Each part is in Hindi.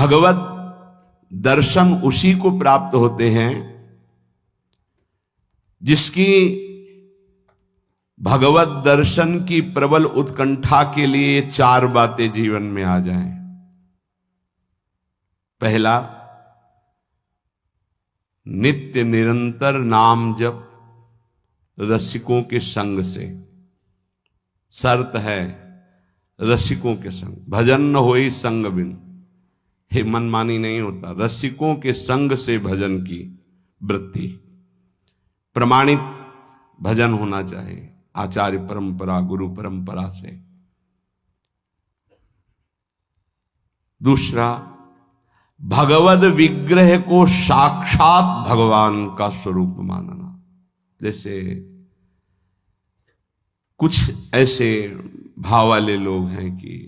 भगवत दर्शन उसी को प्राप्त होते हैं जिसकी भगवत दर्शन की प्रबल उत्कंठा के लिए 4 बातें जीवन में आ जाएं। पहला, नित्य निरंतर नाम जप रसिकों के संग से। शर्त है रसिकों के संग, भजन न होई संग बिन। हे मनमानी नहीं होता, रसिकों के संग से भजन की वृत्ति। प्रमाणित भजन होना चाहिए, आचार्य परंपरा, गुरु परंपरा से। दूसरा, भगवद विग्रह को साक्षात भगवान का स्वरूप मानना। जैसे कुछ ऐसे भाव वाले लोग हैं कि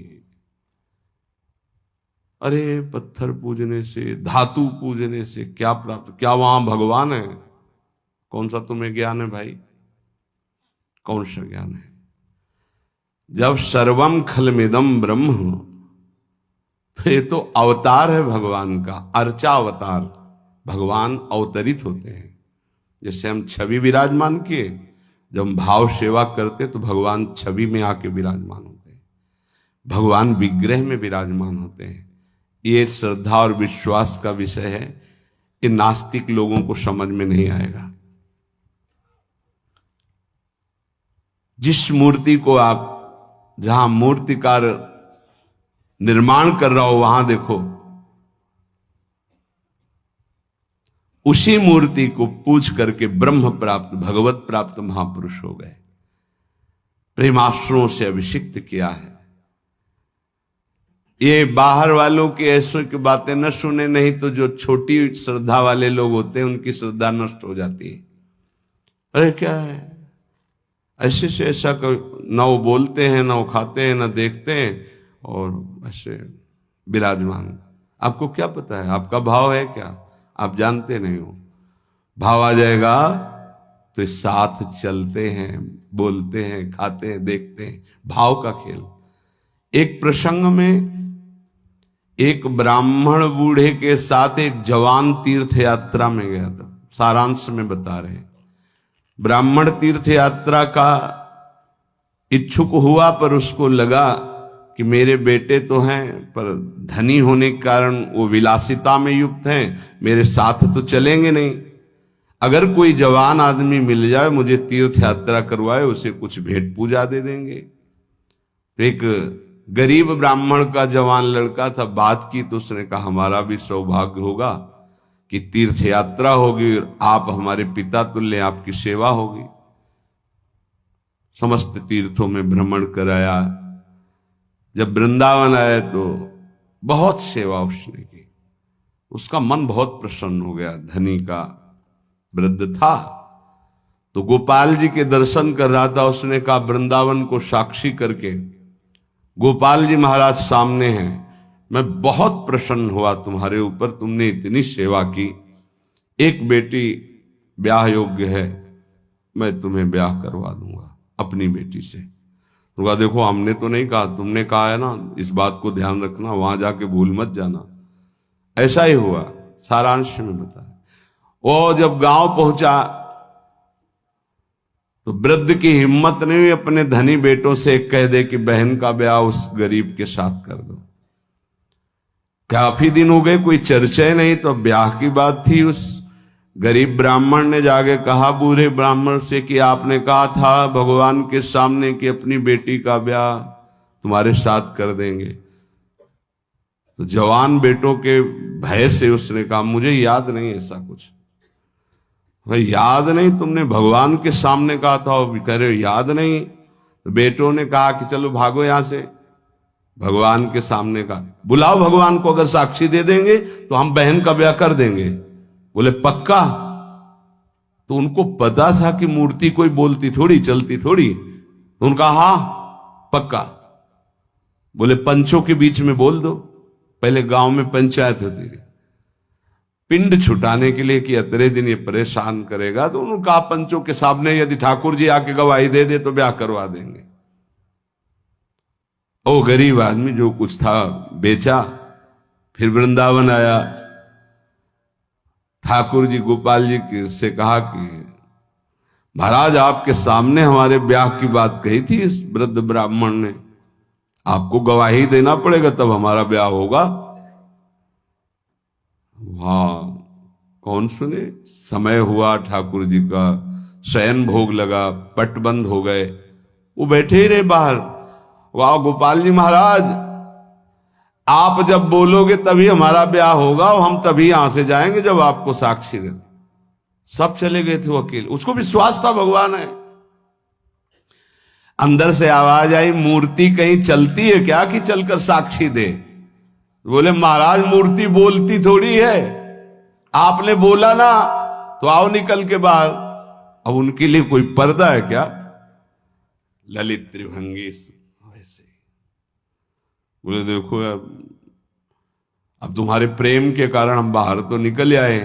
अरे पत्थर पूजने से, धातु पूजने से क्या प्राप्त, क्या वहां भगवान है? कौन सा तुम्हें ज्ञान है भाई? कौन सा ज्ञान है? जब सर्वम खलमिदम ब्रह्म, तो ये तो अवतार है भगवान का, अर्चा अवतार। भगवान अवतरित होते हैं। जैसे हम छवि विराजमान किए, जब हम भाव सेवा करते तो भगवान छवि में आके विराजमान होते हैं, भगवान विग्रह में विराजमान होते हैं। ये श्रद्धा और विश्वास का विषय है, ये नास्तिक लोगों को समझ में नहीं आएगा। जिस मूर्ति को आप, जहां मूर्तिकार निर्माण कर रहा हो, वहां देखो, उसी मूर्ति को पूज करके ब्रह्म प्राप्त, भगवत प्राप्त महापुरुष हो गए। प्रेमाश्रुओं से अभिषिक्त किया है। ये बाहर वालों की ऐसों की बातें न सुने, नहीं तो जो छोटी श्रद्धा वाले लोग होते हैं उनकी श्रद्धा नष्ट हो जाती है। अरे क्या है, ऐसे से ऐसा न वो बोलते हैं, न वो खाते हैं, न देखते हैं, और ऐसे विराजमान। आपको क्या पता है? आपका भाव है क्या? आप जानते नहीं हो। भाव आ जाएगा तो साथ चलते हैं, बोलते हैं, खाते हैं, देखते हैं। भाव का खेल। एक प्रसंग में एक ब्राह्मण बूढ़े के साथ एक जवान तीर्थ यात्रा में गया था। सारांश में बता रहे हैं। ब्राह्मण तीर्थ यात्रा का इच्छुक हुआ, पर उसको लगा कि मेरे बेटे तो हैं, पर धनी होने के कारण वो विलासिता में युक्त हैं, मेरे साथ तो चलेंगे नहीं। अगर कोई जवान आदमी मिल जाए, मुझे तीर्थ यात्रा करवाए, उसे कुछ भेंट पूजा दे देंगे। तो एक गरीब ब्राह्मण का जवान लड़का था, बात की तो उसने कहा हमारा भी सौभाग्य होगा कि तीर्थ यात्रा होगी और आप हमारे पिता तुल्य, आपकी सेवा होगी। समस्त तीर्थों में भ्रमण कराया। जब वृंदावन आए तो बहुत सेवा उसने की। उसका मन बहुत प्रसन्न हो गया। धनी का वृद्ध था तो गोपाल जी के दर्शन कर रहा था। उसने कहा वृंदावन को साक्षी करके, गोपाल जी महाराज सामने हैं, मैं बहुत प्रसन्न हुआ तुम्हारे ऊपर, तुमने इतनी सेवा की। एक बेटी ब्याह योग्य है, मैं तुम्हें ब्याह करवा दूंगा अपनी बेटी से। तो कहा देखो हमने तो नहीं कहा, तुमने कहा है ना, इस बात को ध्यान रखना, वहां जाके भूल मत जाना। ऐसा ही हुआ। सारांश में बताया। वो जब गांव पहुंचा तो वृद्ध की हिम्मत नहीं हुई अपने धनी बेटों से कह दे कि बहन का ब्याह उस गरीब के साथ कर दो। काफी दिन हो गए, कोई चर्चा ही नहीं, तो ब्याह की बात थी। उस गरीब ब्राह्मण ने जाके कहा बूढ़े ब्राह्मण से कि आपने कहा था भगवान के सामने कि अपनी बेटी का ब्याह तुम्हारे साथ कर देंगे। तो जवान बेटों के भय से उसने कहा मुझे याद नहीं ऐसा कुछ। याद नहीं? तुमने भगवान के सामने कहा था। और कह रहे हो याद नहीं? तो बेटों ने कहा कि चलो भागो यहां से। भगवान के सामने का बुलाओ, भगवान को, अगर साक्षी दे देंगे तो हम बहन का ब्याह कर देंगे। बोले पक्का? तो उनको पता था कि मूर्ति कोई बोलती थोड़ी, चलती थोड़ी। तो उनका हाँ पक्का। बोले पंचों के बीच में बोल दो। पहले गांव में पंचायत होती थी, पिंड छुटाने के लिए कि अतरे दिन ये परेशान करेगा। तो उन्होंने कहा पंचों के सामने यदि ठाकुर जी आके गवाही दे दे तो ब्याह करवा देंगे। ओ गरीब आदमी जो कुछ था बेचा फिर वृंदावन आया, ठाकुर जी गोपाल जी से कहा कि महाराज आपके सामने हमारे ब्याह की बात कही थी इस वृद्ध ब्राह्मण ने, आपको गवाही देना पड़ेगा तब हमारा ब्याह होगा। हाँ, कौन सुने। समय हुआ, ठाकुर जी का शयन भोग लगा, पट बंद हो गए, वो बैठे ही रहे बाहर। वाह गोपाल जी महाराज, आप जब बोलोगे तभी हमारा ब्याह होगा और हम तभी यहां से जाएंगे जब आपको साक्षी दे। सब चले गए थे वो अकेले, उसको विश्वास था भगवान है। अंदर से आवाज आई, मूर्ति कहीं चलती है क्या कि चलकर साक्षी दे। बोले महाराज मूर्ति बोलती थोड़ी है, आपने बोला ना तो आओ निकल के बाहर। अब उनके लिए कोई पर्दा है क्या? ललित त्रिभंगी वैसे। बोले देखो यार, अब तुम्हारे प्रेम के कारण हम बाहर तो निकल आए,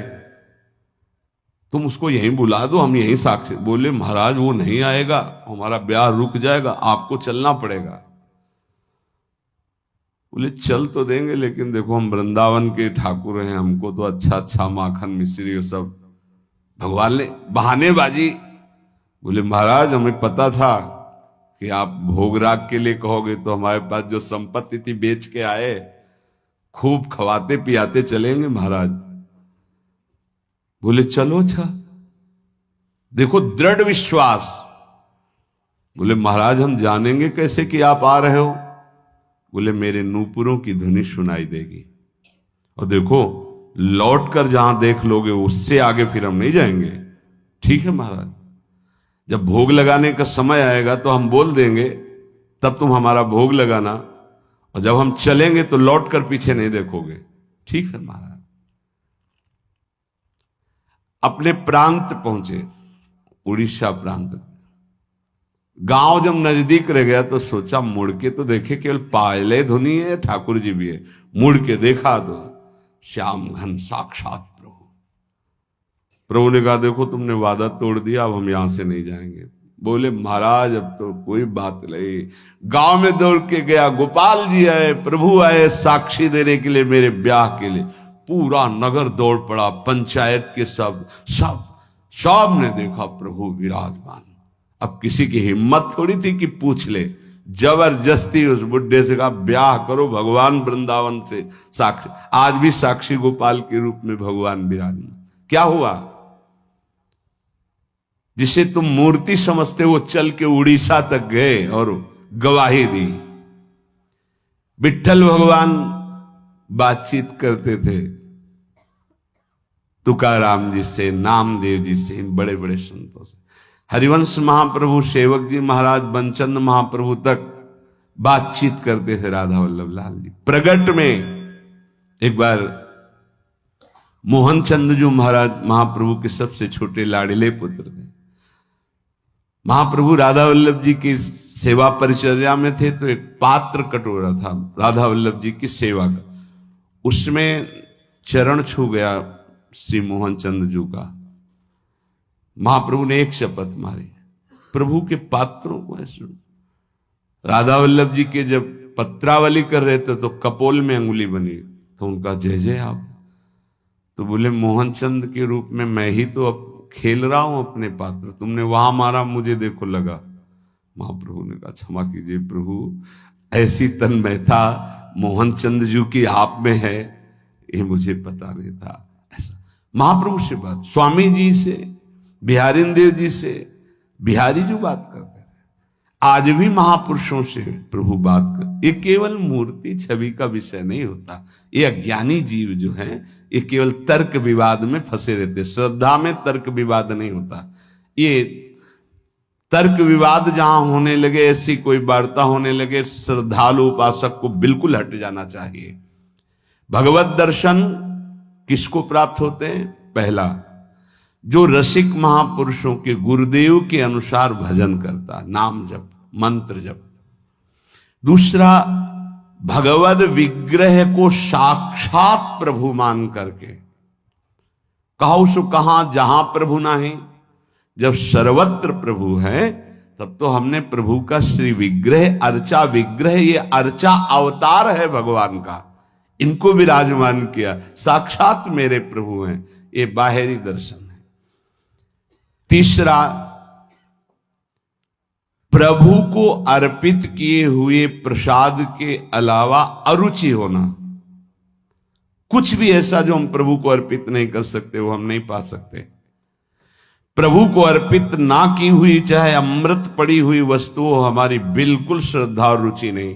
तुम उसको यहीं बुला दो, हम यहीं साक्षी। बोले महाराज वो नहीं आएगा, हमारा ब्याह रुक जाएगा, आपको चलना पड़ेगा। बोले चल तो देंगे, लेकिन देखो हम वृंदावन के ठाकुर हैं, हमको तो अच्छा अच्छा माखन मिश्री और सब भगवान ने बहानेबाजी। बोले महाराज हमें पता था कि आप भोगराग के लिए कहोगे तो हमारे पास जो संपत्ति थी बेच के आए, खूब खवाते पियाते चलेंगे महाराज। बोले चलो अच्छा, देखो दृढ़ विश्वास। बोले महाराज हम जानेंगे कैसे कि आप आ रहे हो? बोले मेरे नूपुरों की धुनी सुनाई देगी, और देखो लौट कर जहां देख लोगे उससे आगे फिर हम नहीं जाएंगे। ठीक है महाराज, जब भोग लगाने का समय आएगा तो हम बोल देंगे, तब तुम हमारा भोग लगाना, और जब हम चलेंगे तो लौट कर पीछे नहीं देखोगे। ठीक है महाराज। अपने प्रांत पहुंचे, उड़ीसा प्रांत। गांव जब नजदीक रह गया तो सोचा मुड़ के तो देखे, केवल पायले धुनी है, ठाकुर जी भी है। मुड़ के देखा तो श्याम घन साक्षात प्रभु। प्रभु ने कहा देखो तुमने वादा तोड़ दिया, अब हम यहां से नहीं जाएंगे। बोले महाराज अब तो कोई बात नहीं। गांव में दौड़ के गया, गोपाल जी आए, प्रभु आए साक्षी देने के लिए मेरे ब्याह के लिए। पूरा नगर दौड़ पड़ा, पंचायत के सब ने देखा प्रभु विराजमान। अब किसी की हिम्मत थोड़ी थी कि पूछ ले, जबरदस्ती उस बुड्ढे से कहा ब्याह करो भगवान वृंदावन से साक्षी। आज भी साक्षी गोपाल के रूप में भगवान विराजमान। क्या हुआ? जिसे तुम मूर्ति समझते वो चल के उड़ीसा तक गए और गवाही दी। विट्ठल भगवान बातचीत करते थे तुकाराम जी से, नामदेव जी से, इन बड़े बड़े संतों से। हरिवंश महाप्रभु, सेवक जी महाराज, बंचंद महाप्रभु तक बातचीत करते थे राधा वल्लभ लाल जी। प्रगट में एक बार मोहन चंद जी महाराज महाप्रभु के सबसे छोटे लाडले पुत्र थे। महाप्रभु राधा वल्लभ जी की सेवा परिचर्या में थे, तो एक पात्र कटोरा था राधा वल्लभ जी की सेवा का, उसमें चरण छू गया श्री मोहन चंद जी का। महाप्रभु ने एक शपथ मारी, प्रभु के पात्रों को ऐसे। राधा वल्लभ जी के जब पत्रावली कर रहे थे तो कपोल में अंगुली बनी, तो उनका जय जय आप। तो बोले मोहन चंद के रूप में मैं ही तो अब खेल रहा हूं अपने पात्र, तुमने वहां मारा मुझे देखो लगा। महाप्रभु ने कहा क्षमा कीजिए प्रभु, ऐसी तन्मयता मोहन चंद जी की आप में है ये मुझे पता नहीं था। ऐसा महाप्रभु से बात, स्वामी जी से, बिहारी देव जी से बिहारी जी बात करते थे। आज भी महापुरुषों से प्रभु बात कर। ये केवल मूर्ति छवि का विषय नहीं होता। ये अज्ञानी जीव जो हैं ये केवल तर्क विवाद में फंसे रहते। श्रद्धा में तर्क विवाद नहीं होता। ये तर्क विवाद जहां होने लगे, ऐसी कोई वार्ता होने लगे, श्रद्धालु उपासक को बिल्कुल हट जाना चाहिए। भगवत दर्शन किसको प्राप्त होते हैं? पहला, जो रसिक महापुरुषों के गुरुदेव के अनुसार भजन करता, नाम जप, मंत्र जप। दूसरा, भगवद विग्रह को साक्षात प्रभु मान करके। कहो सो कहां जहां प्रभु नाही, जब सर्वत्र प्रभु है तब तो हमने प्रभु का श्री विग्रह, अर्चा विग्रह, ये अर्चा अवतार है भगवान का। इनको विराजमान किया, साक्षात मेरे प्रभु हैं। ये बाहरी दर्शन है। तीसरा, प्रभु को अर्पित किए हुए प्रसाद के अलावा अरुचि होना। कुछ भी ऐसा जो हम प्रभु को अर्पित नहीं कर सकते वो हम नहीं पा सकते। प्रभु को अर्पित ना की हुई चाहे अमृत पड़ी हुई वस्तु हो, हमारी बिल्कुल श्रद्धा और रुचि नहीं।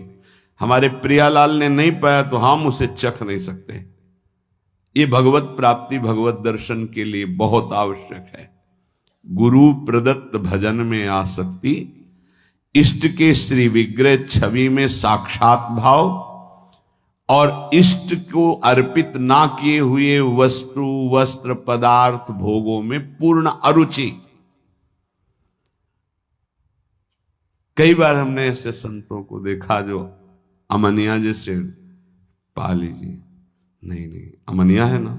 हमारे प्रियालाल ने नहीं पाया तो हम उसे चख नहीं सकते। ये भगवत प्राप्ति, भगवत दर्शन के लिए बहुत आवश्यक है। गुरु प्रदत्त भजन में आसक्ति, इष्ट के श्री विग्रह छवि में साक्षात भाव और इष्ट को अर्पित ना किए हुए वस्तु, वस्त्र, पदार्थ, भोगों में पूर्ण अरुचि। कई बार हमने ऐसे संतों को देखा जो अमनिया जैसे पा लीजिए, नहीं अमनिया है ना,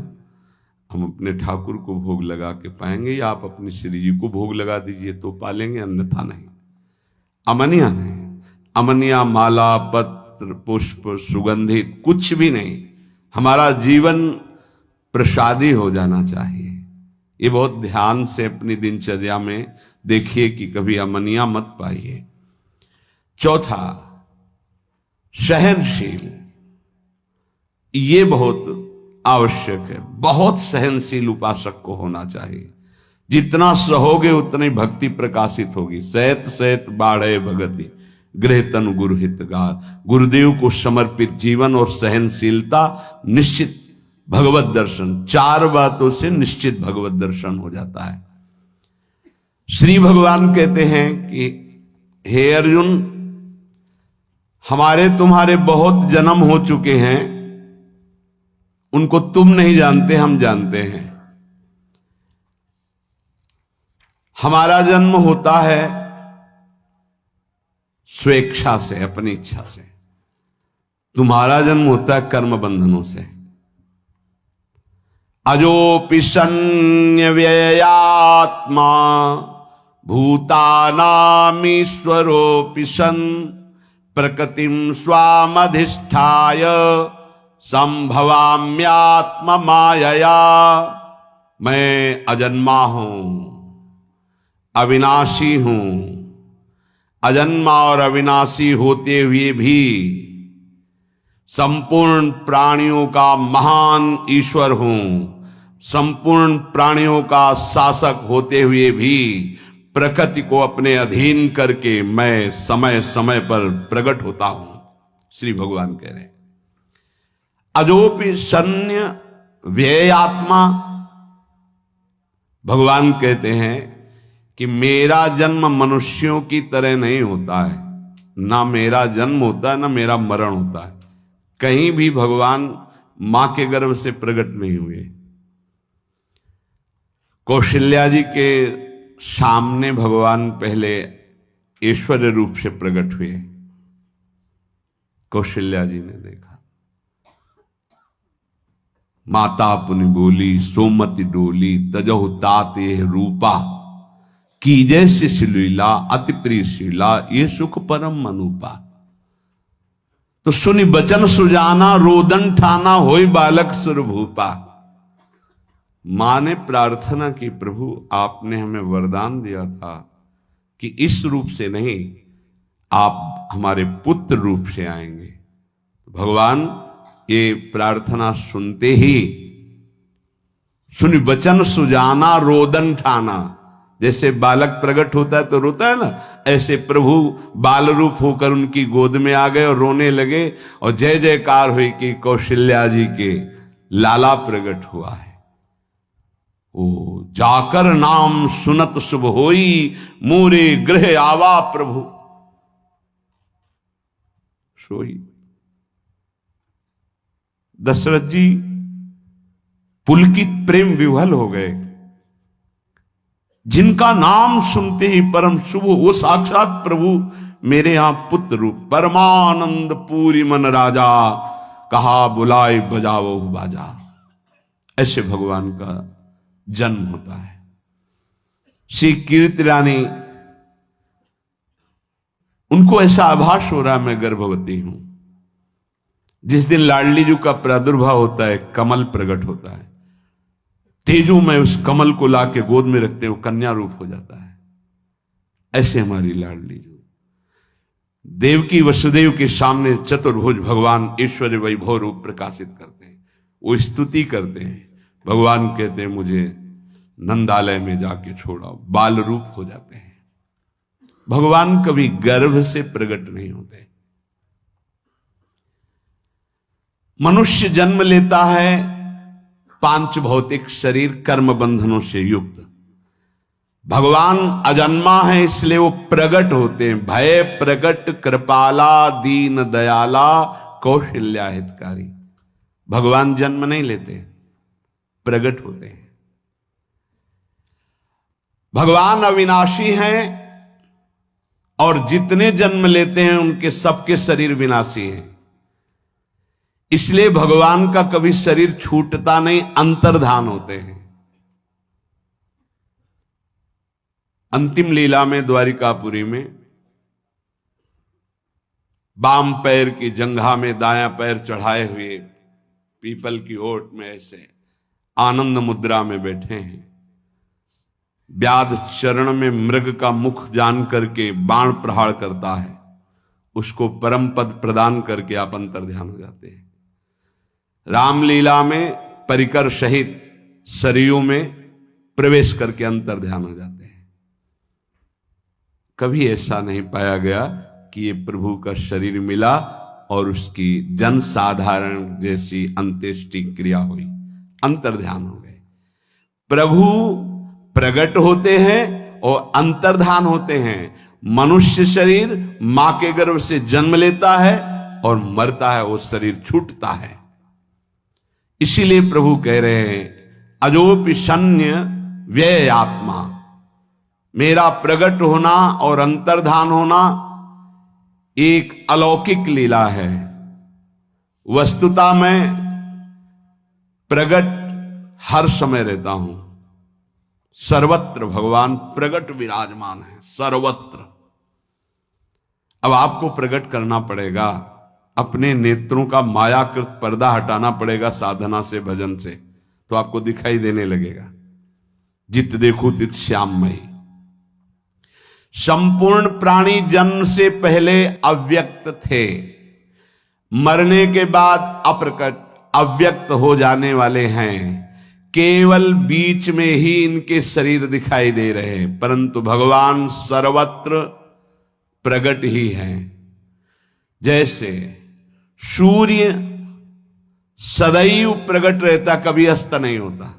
हम अपने ठाकुर को भोग लगा के पाएंगे या आप अपनी श्री जी को भोग लगा दीजिए तो पालेंगे, अन्यथा नहीं। अमनिया नहीं, अमनिया माला, पत्र, पुष्प, सुगंधित कुछ भी नहीं। हमारा जीवन प्रसादी हो जाना चाहिए। ये बहुत ध्यान से अपनी दिनचर्या में देखिए कि कभी अमनिया मत पाइए। चौथा, सहनशील। ये बहुत आवश्यक है। बहुत सहनशील उपासक को होना चाहिए। जितना सहोगे उतनी भक्ति प्रकाशित होगी। सहत सहत बाढ़े भगति, गृह तनु गुरु हितगार। गुरुदेव को समर्पित जीवन और सहनशीलता, निश्चित भगवत दर्शन। चार बातों से निश्चित भगवत दर्शन हो जाता है। श्री भगवान कहते हैं कि हे अर्जुन, हमारे तुम्हारे बहुत जन्म हो चुके हैं, उनको तुम नहीं जानते, हम जानते हैं। हमारा जन्म होता है स्वेच्छा से, अपनी इच्छा से। तुम्हारा जन्म होता है कर्म बंधनों से। अजोपि सन्न्य व्ययात्मा भूतानामीश्वरोऽपि सन् प्रकृतिं स्वामधिष्ठाय संभवाम्यात्म मायया। मैं अजन्मा हूं, अविनाशी हूं। अजन्मा और अविनाशी होते हुए भी संपूर्ण प्राणियों का महान ईश्वर हूं। संपूर्ण प्राणियों का शासक होते हुए भी प्रकृति को अपने अधीन करके मैं समय समय पर प्रकट होता हूं। श्री भगवान कह रहे, अजोपि सन्न्य व्ययात्मा। भगवान कहते हैं कि मेरा जन्म मनुष्यों की तरह नहीं होता है। ना मेरा जन्म होता है, ना मेरा मरण होता है। कहीं भी भगवान मां के गर्भ से प्रकट नहीं हुए। कौशल्या जी के सामने भगवान पहले ऐश्वर्य रूप से प्रकट हुए। कौशल्या जी ने देखा, माता पुनि बोली सोमति डोली, तजहु तात ये रूपा, की जैसे शिलीला अति प्रियशीला, ये सुख परम अनुपा। तो सुनि बचन सुजाना, रोदन ठाना, होई बालक सुरभूपा। मां ने प्रार्थना की, प्रभु आपने हमें वरदान दिया था कि इस रूप से नहीं, आप हमारे पुत्र रूप से आएंगे। भगवान ये प्रार्थना सुनते ही, सुनि बचन सुजाना, रोदन ठाना। जैसे बालक प्रकट होता है तो रोता है ना, ऐसे प्रभु बाल रूप होकर उनकी गोद में आ गए और रोने लगे। और जय जयकार हुई कि कौशल्या जी के लाला प्रकट हुआ है। ओ जाकर नाम सुनत शुभ होई, मोरे गृह आवा प्रभु सोई। दशरथ जी पुलकित प्रेम विह्वल हो गए। जिनका नाम सुनते ही परम शुभ, वो साक्षात प्रभु मेरे यहां पुत्र रूप। परमानंद पूरी मन राजा, कहा बुलाए बजाओ बाजा। ऐसे भगवान का जन्म होता है। श्री कीर्ति रानी, उनको ऐसा आभास हो रहा है मैं गर्भवती हूं। जिस दिन लाडली जी का प्रादुर्भाव होता है, कमल प्रकट होता है, तेजू में उस कमल को लाके गोद में रखते हैं, वो कन्या रूप हो जाता है। ऐसे हमारी लाडली जी देवकी वसुदेव के सामने चतुर्भुज भगवान ऐश्वर्य वैभव रूप प्रकाशित करते हैं। वो स्तुति करते हैं, भगवान कहते हैं मुझे नंदालय में जाके छोड़ाओ, बाल रूप हो जाते हैं। भगवान कभी गर्भ से प्रकट नहीं होते। मनुष्य जन्म लेता है पांच भौतिक शरीर कर्म बंधनों से युक्त। भगवान अजन्मा है, इसलिए वो प्रकट होते हैं। भय प्रकट कृपाला दीन दयाला कौशल्या हितकारी। भगवान जन्म नहीं लेते, प्रकट होते हैं। भगवान अविनाशी हैं और जितने जन्म लेते हैं उनके सबके शरीर विनाशी हैं। इसलिए भगवान का कभी शरीर छूटता नहीं, अंतर्धान होते हैं। अंतिम लीला में द्वारिकापुरी में बाम पैर की जंघा में दायां पैर चढ़ाए हुए पीपल की ओट में ऐसे आनंद मुद्रा में बैठे हैं। व्याध चरण में मृग का मुख जान करके बाण प्रहार करता है, उसको परम पद प्रदान करके आप अंतर ध्यान हो जाते हैं। रामलीला में परिकर सहित सरयू में प्रवेश करके अंतर ध्यान हो जाते हैं। कभी ऐसा नहीं पाया गया कि ये प्रभु का शरीर मिला और उसकी जन साधारण जैसी अंत्येष्टि क्रिया हुई, अंतर ध्यान हो गए। प्रभु प्रकट होते हैं और अंतर्धान होते हैं। मनुष्य शरीर मां के गर्भ से जन्म लेता है और मरता है, वो शरीर छूटता है। इसीलिए प्रभु कह रहे हैं अजोपि शन्य व्यय आत्मा। मेरा प्रकट होना और अंतर्धान होना एक अलौकिक लीला है। वस्तुतः मैं प्रकट हर समय रहता हूं, सर्वत्र भगवान प्रकट विराजमान है, सर्वत्र। अब आपको प्रकट करना पड़ेगा, अपने नेत्रों का मायाकृत पर्दा हटाना पड़ेगा साधना से, भजन से, तो आपको दिखाई देने लगेगा। जित देखो तित श्याममयी। संपूर्ण प्राणी जन्म से पहले अव्यक्त थे, मरने के बाद अप्रकट अव्यक्त हो जाने वाले हैं। केवल बीच में ही इनके शरीर दिखाई दे रहे हैं, परंतु भगवान सर्वत्र प्रकट ही हैं। जैसे सूर्य सदैव प्रकट रहता, कभी अस्त नहीं होता।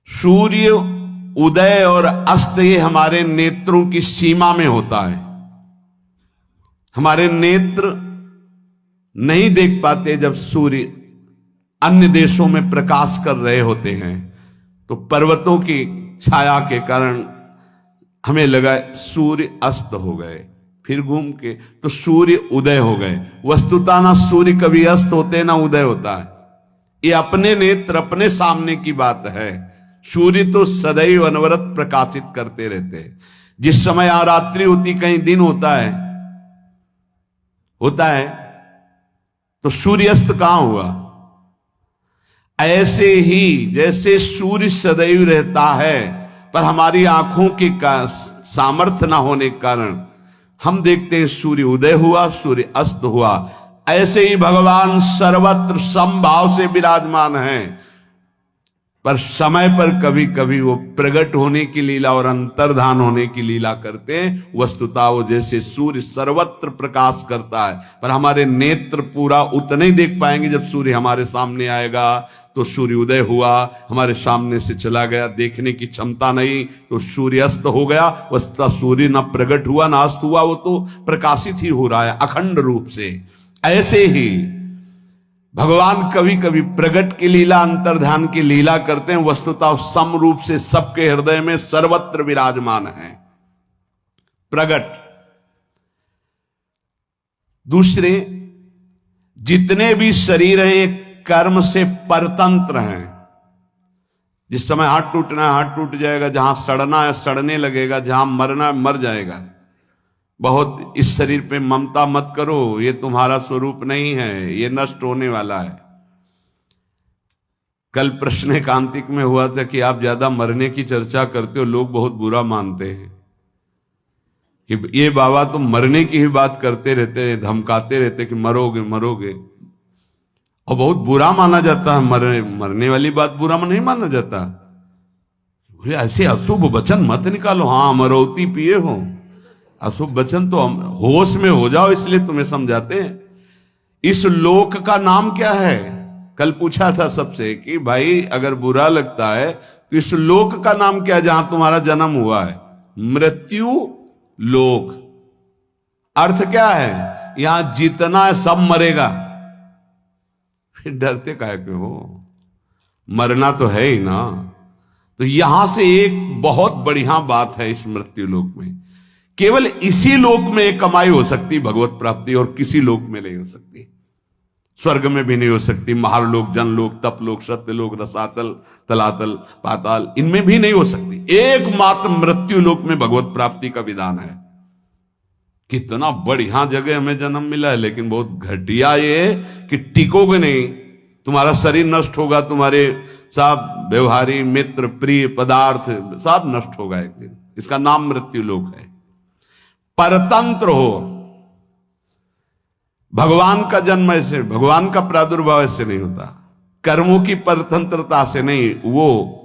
सूर्य उदय और अस्त ये हमारे नेत्रों की सीमा में होता है। हमारे नेत्र नहीं देख पाते जब सूर्य अन्य देशों में प्रकाश कर रहे होते हैं, तो पर्वतों की छाया के कारण हमें लगा सूर्य अस्त हो गए, फिर घूम के तो सूर्य उदय हो गए। वस्तुतः ना सूर्य कभी अस्त होते ना उदय होता है। ये अपने नेत्र अपने सामने की बात है। सूर्य तो सदैव अनवरत प्रकाशित करते रहते हैं। जिस समय रात्रि होती, कहीं दिन होता है तो सूर्यास्त कहां हुआ। ऐसे ही जैसे सूर्य सदैव रहता है, पर हमारी आंखों के सामर्थ्य ना होने के कारण हम देखते हैं सूर्य उदय हुआ, सूर्य अस्त हुआ। ऐसे ही भगवान सर्वत्र समभाव से विराजमान हैं, पर समय पर कभी कभी वो प्रकट होने की लीला और अंतर्धान होने की लीला करते हैं। वस्तुतः वो जैसे सूर्य सर्वत्र प्रकाश करता है, पर हमारे नेत्र पूरा उतना ही देख पाएंगे जब सूर्य हमारे सामने आएगा। तो सूर्य उदय हुआ, हमारे सामने से चला गया, देखने की क्षमता नहीं, तो सूर्य अस्त हो गया। वस्तुतः सूर्य न प्रकट हुआ न अस्त हुआ, वो तो प्रकाशित ही हो रहा है अखंड रूप से। ऐसे ही भगवान कभी कभी प्रकट की लीला, अंतर्ध्यान की लीला करते हैं। वस्तुतः सम रूप से सबके हृदय में सर्वत्र विराजमान है प्रकट। दूसरे, जितने भी शरीर हैं कर्म से परतंत्र हैं। जिस समय हाथ टूटना है हाथ टूट जाएगा, जहां सड़ना है सड़ने लगेगा, जहां मरना है मर जाएगा। बहुत इस शरीर पे ममता मत करो, ये तुम्हारा स्वरूप नहीं है, ये नष्ट होने वाला है। कल प्रश्न एकांतिक में हुआ था कि आप ज्यादा मरने की चर्चा करते हो, लोग बहुत बुरा मानते हैं कि ये बाबा तुम मरने की ही बात करते रहते हैं, धमकाते रहते कि मरोगे मरोगे, और बहुत बुरा माना जाता है। मरने वाली बात बुरा नहीं माना जाता। ऐसे अशुभ वचन मत निकालो। हाँ, अमरौती पिए हो, अशुभ वचन तो होश में हो जाओ, इसलिए तुम्हें समझाते हैं। इस लोक का नाम क्या है? कल पूछा था सबसे कि भाई अगर बुरा लगता है तो इस लोक का नाम क्या है जहां तुम्हारा जन्म हुआ है? मृत्यु लोक। अर्थ क्या है? यहां जीतना है, सब मरेगा, फिर डरते काहे के हो? मरना तो है ही ना। तो यहां से एक बहुत बढ़िया बात है इस मृत्यु लोक में, केवल इसी लोक में एक कमाई हो सकती भगवत प्राप्ति, और किसी लोक में नहीं हो सकती। स्वर्ग में भी नहीं हो सकती, महारलोक, जनलोक, तपलोक, सत्यलोक, रसातल, तलातल, पाताल, इनमें भी नहीं हो सकती। एकमात्र मृत्यु लोक में भगवत प्राप्ति का विधान है। कितना बढ़िया जगह हमें जन्म मिला है, लेकिन बहुत घटिया ये कि टिकोगे नहीं, तुम्हारा शरीर नष्ट होगा, तुम्हारे सब व्यवहारी मित्र प्रिय पदार्थ सब नष्ट होगा एक दिन। इसका नाम मृत्यु लोक है। परतंत्र हो, भगवान का जन्म ऐसे, भगवान का प्रादुर्भाव ऐसे नहीं होता। कर्मों की परतंत्रता से नहीं, वो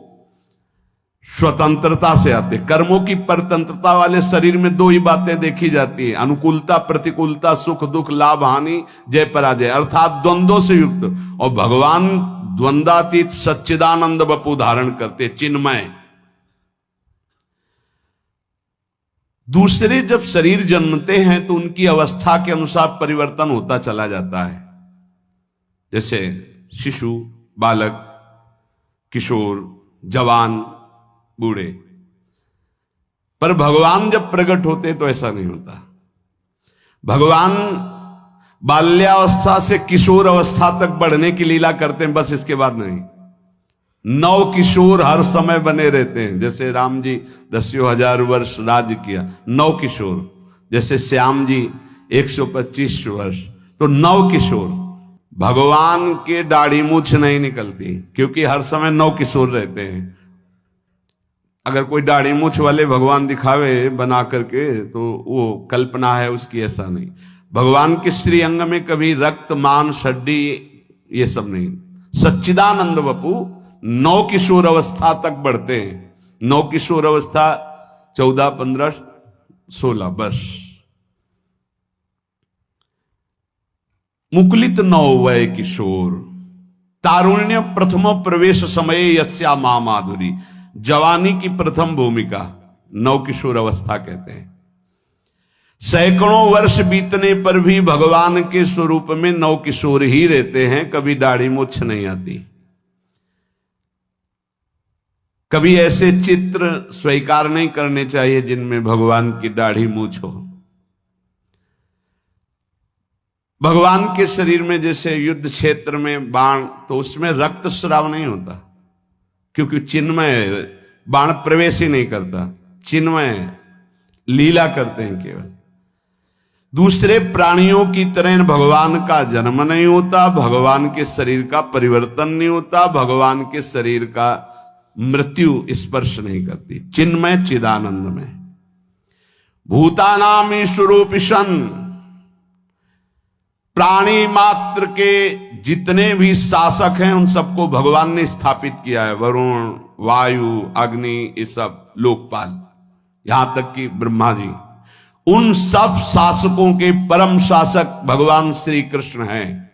स्वतंत्रता से आते। कर्मों की परतंत्रता वाले शरीर में दो ही बातें देखी जाती है, अनुकूलता प्रतिकूलता, सुख दुख, लाभ हानि, जय पराजय, अर्थात द्वंद्वों से युक्त। और भगवान द्वंद्वातीत सच्चिदानंद वपु धारण करते, चिन्मय। दूसरे जब शरीर जन्मते हैं तो उनकी अवस्था के अनुसार परिवर्तन होता चला जाता है, जैसे शिशु, बालक, किशोर, जवान, बूढ़े। पर भगवान जब प्रकट होते तो ऐसा नहीं होता। भगवान बाल्यावस्था से किशोर अवस्था तक बढ़ने की लीला करते हैं, बस इसके बाद नहीं। नव किशोर हर समय बने रहते हैं। जैसे राम जी 10,000 वर्ष राज्य किया, नव किशोर। जैसे श्याम जी 125 वर्ष, तो नव किशोर। भगवान के दाढ़ी मूछ नहीं निकलती, क्योंकि हर समय नव किशोर रहते हैं। अगर कोई दाढ़ी मूछ वाले भगवान दिखावे बना करके तो वो कल्पना है उसकी, ऐसा नहीं। भगवान के श्री अंग में कभी रक्त मांस हड्डी ये सब नहीं। सच्चिदानंद वपु नौ किशोर अवस्था तक बढ़ते हैं। नौ किशोर अवस्था 14, 15, 16 बस। मुकुलित नौ वय किशोर, तारुण्य प्रथम प्रवेश समय यस्या मां माधुरी। जवानी की प्रथम भूमिका नव किशोर अवस्था कहते हैं। सैकड़ों वर्ष बीतने पर भी भगवान के स्वरूप में नव किशोर ही रहते हैं, कभी दाढ़ी मूछ नहीं आती। कभी ऐसे चित्र स्वीकार नहीं करने चाहिए जिनमें भगवान की दाढ़ी मूछ हो। भगवान के शरीर में जैसे युद्ध क्षेत्र में बाण, तो उसमें रक्त स्राव नहीं होता, क्योंकि चिन्मय, बाण प्रवेश ही नहीं करता, चिन्मय लीला करते हैं केवल। दूसरे प्राणियों की तरह भगवान का जन्म नहीं होता, भगवान के शरीर का परिवर्तन नहीं होता, भगवान के शरीर का मृत्यु स्पर्श नहीं करती। चिन्मय चिदानंद में भूतानाम ईश्वरोपिशन, प्राणी मात्र के जितने भी शासक हैं उन सबको भगवान ने स्थापित किया है। वरुण, वायु, अग्नि, ये सब लोकपाल, यहां तक कि ब्रह्मा जी, उन सब शासकों के परम शासक भगवान श्री कृष्ण हैं।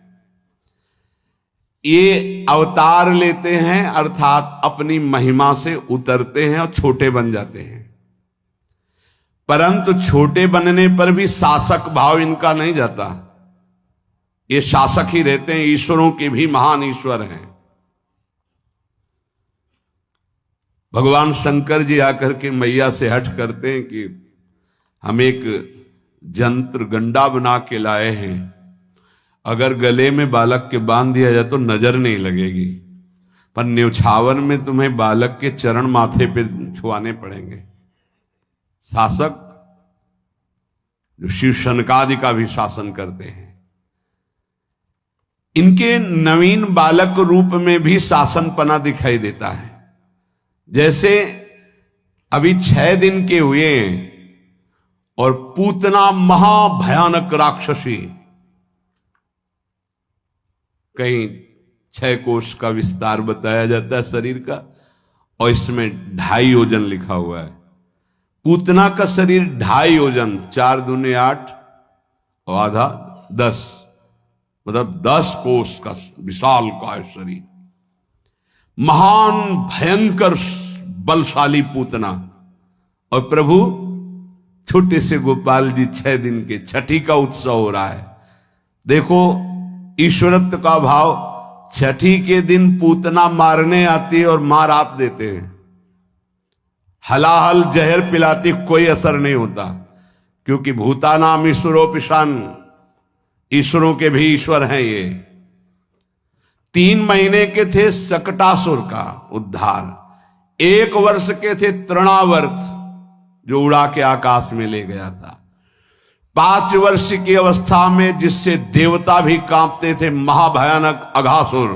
ये अवतार लेते हैं, अर्थात अपनी महिमा से उतरते हैं और छोटे बन जाते हैं। परंतु छोटे बनने पर भी शासक भाव इनका नहीं जाता, ये शासक ही रहते हैं, ईश्वरों के भी महान ईश्वर हैं। भगवान शंकर जी आकर के मैया से हठ करते हैं कि हम एक जंत्र गंडा बना के लाए हैं, अगर गले में बालक के बांध दिया जाए तो नजर नहीं लगेगी, पर न्यौछावर में तुम्हें बालक के चरण माथे पे छुआने पड़ेंगे। शासक जो शिव शनकादि का भी शासन करते हैं, इनके नवीन बालक रूप में भी शासनपना दिखाई देता है। जैसे अभी 6 दिन के हुए और पूतना महाभयानक राक्षसी, कहीं 6 कोष का विस्तार बताया जाता है शरीर का, और इसमें 2.5 योजन लिखा हुआ है। पूतना का शरीर 2.5 योजन, 4 दूने 8 और आधा 10, मतलब 10 कोष का विशाल का है शरीर। महान भयंकर बलशाली पूतना, और प्रभु छोटे से गोपाल जी 6 दिन के छठी का उत्सव हो रहा है। देखो ईश्वरत्व का भाव, छठी के दिन पूतना मारने आती है और मार आप देते हैं, हलाहल जहर पिलाती, कोई असर नहीं होता, क्योंकि भूतानाम ईश्वरोपिशान, ईश्वरों के भी ईश्वर हैं ये। 3 महीने के थे शकटासुर का उद्धार, 1 वर्ष के थे तृणावर्त जो उड़ा के आकाश में ले गया था, 5 वर्ष की अवस्था में जिससे देवता भी कांपते थे महाभयानक अघासुर,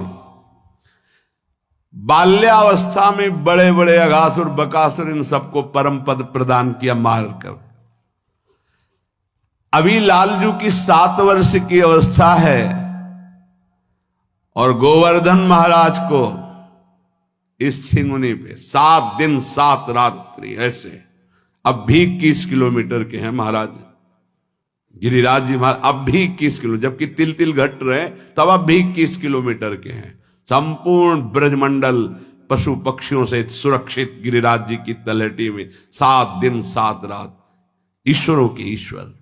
बाल्यावस्था में बड़े बड़े अघासुर बकासुर, इन सबको परम पद प्रदान किया मारकर। अभी लालजू की 7 वर्ष की अवस्था है और गोवर्धन महाराज को इस छिंगुनी पे 7 दिन 7 रात्रि ऐसे, अब भी 21 किलोमीटर के हैं महाराज गिरिराज जी महाराज, अब भी 21 किलो, जबकि तिल तिल घट रहे तब अब भी 21 किलोमीटर के हैं। संपूर्ण ब्रजमंडल पशु पक्षियों से सुरक्षित गिरिराज जी की तलहटी में 7 दिन 7 रात, ईश्वरों के ईश्वर,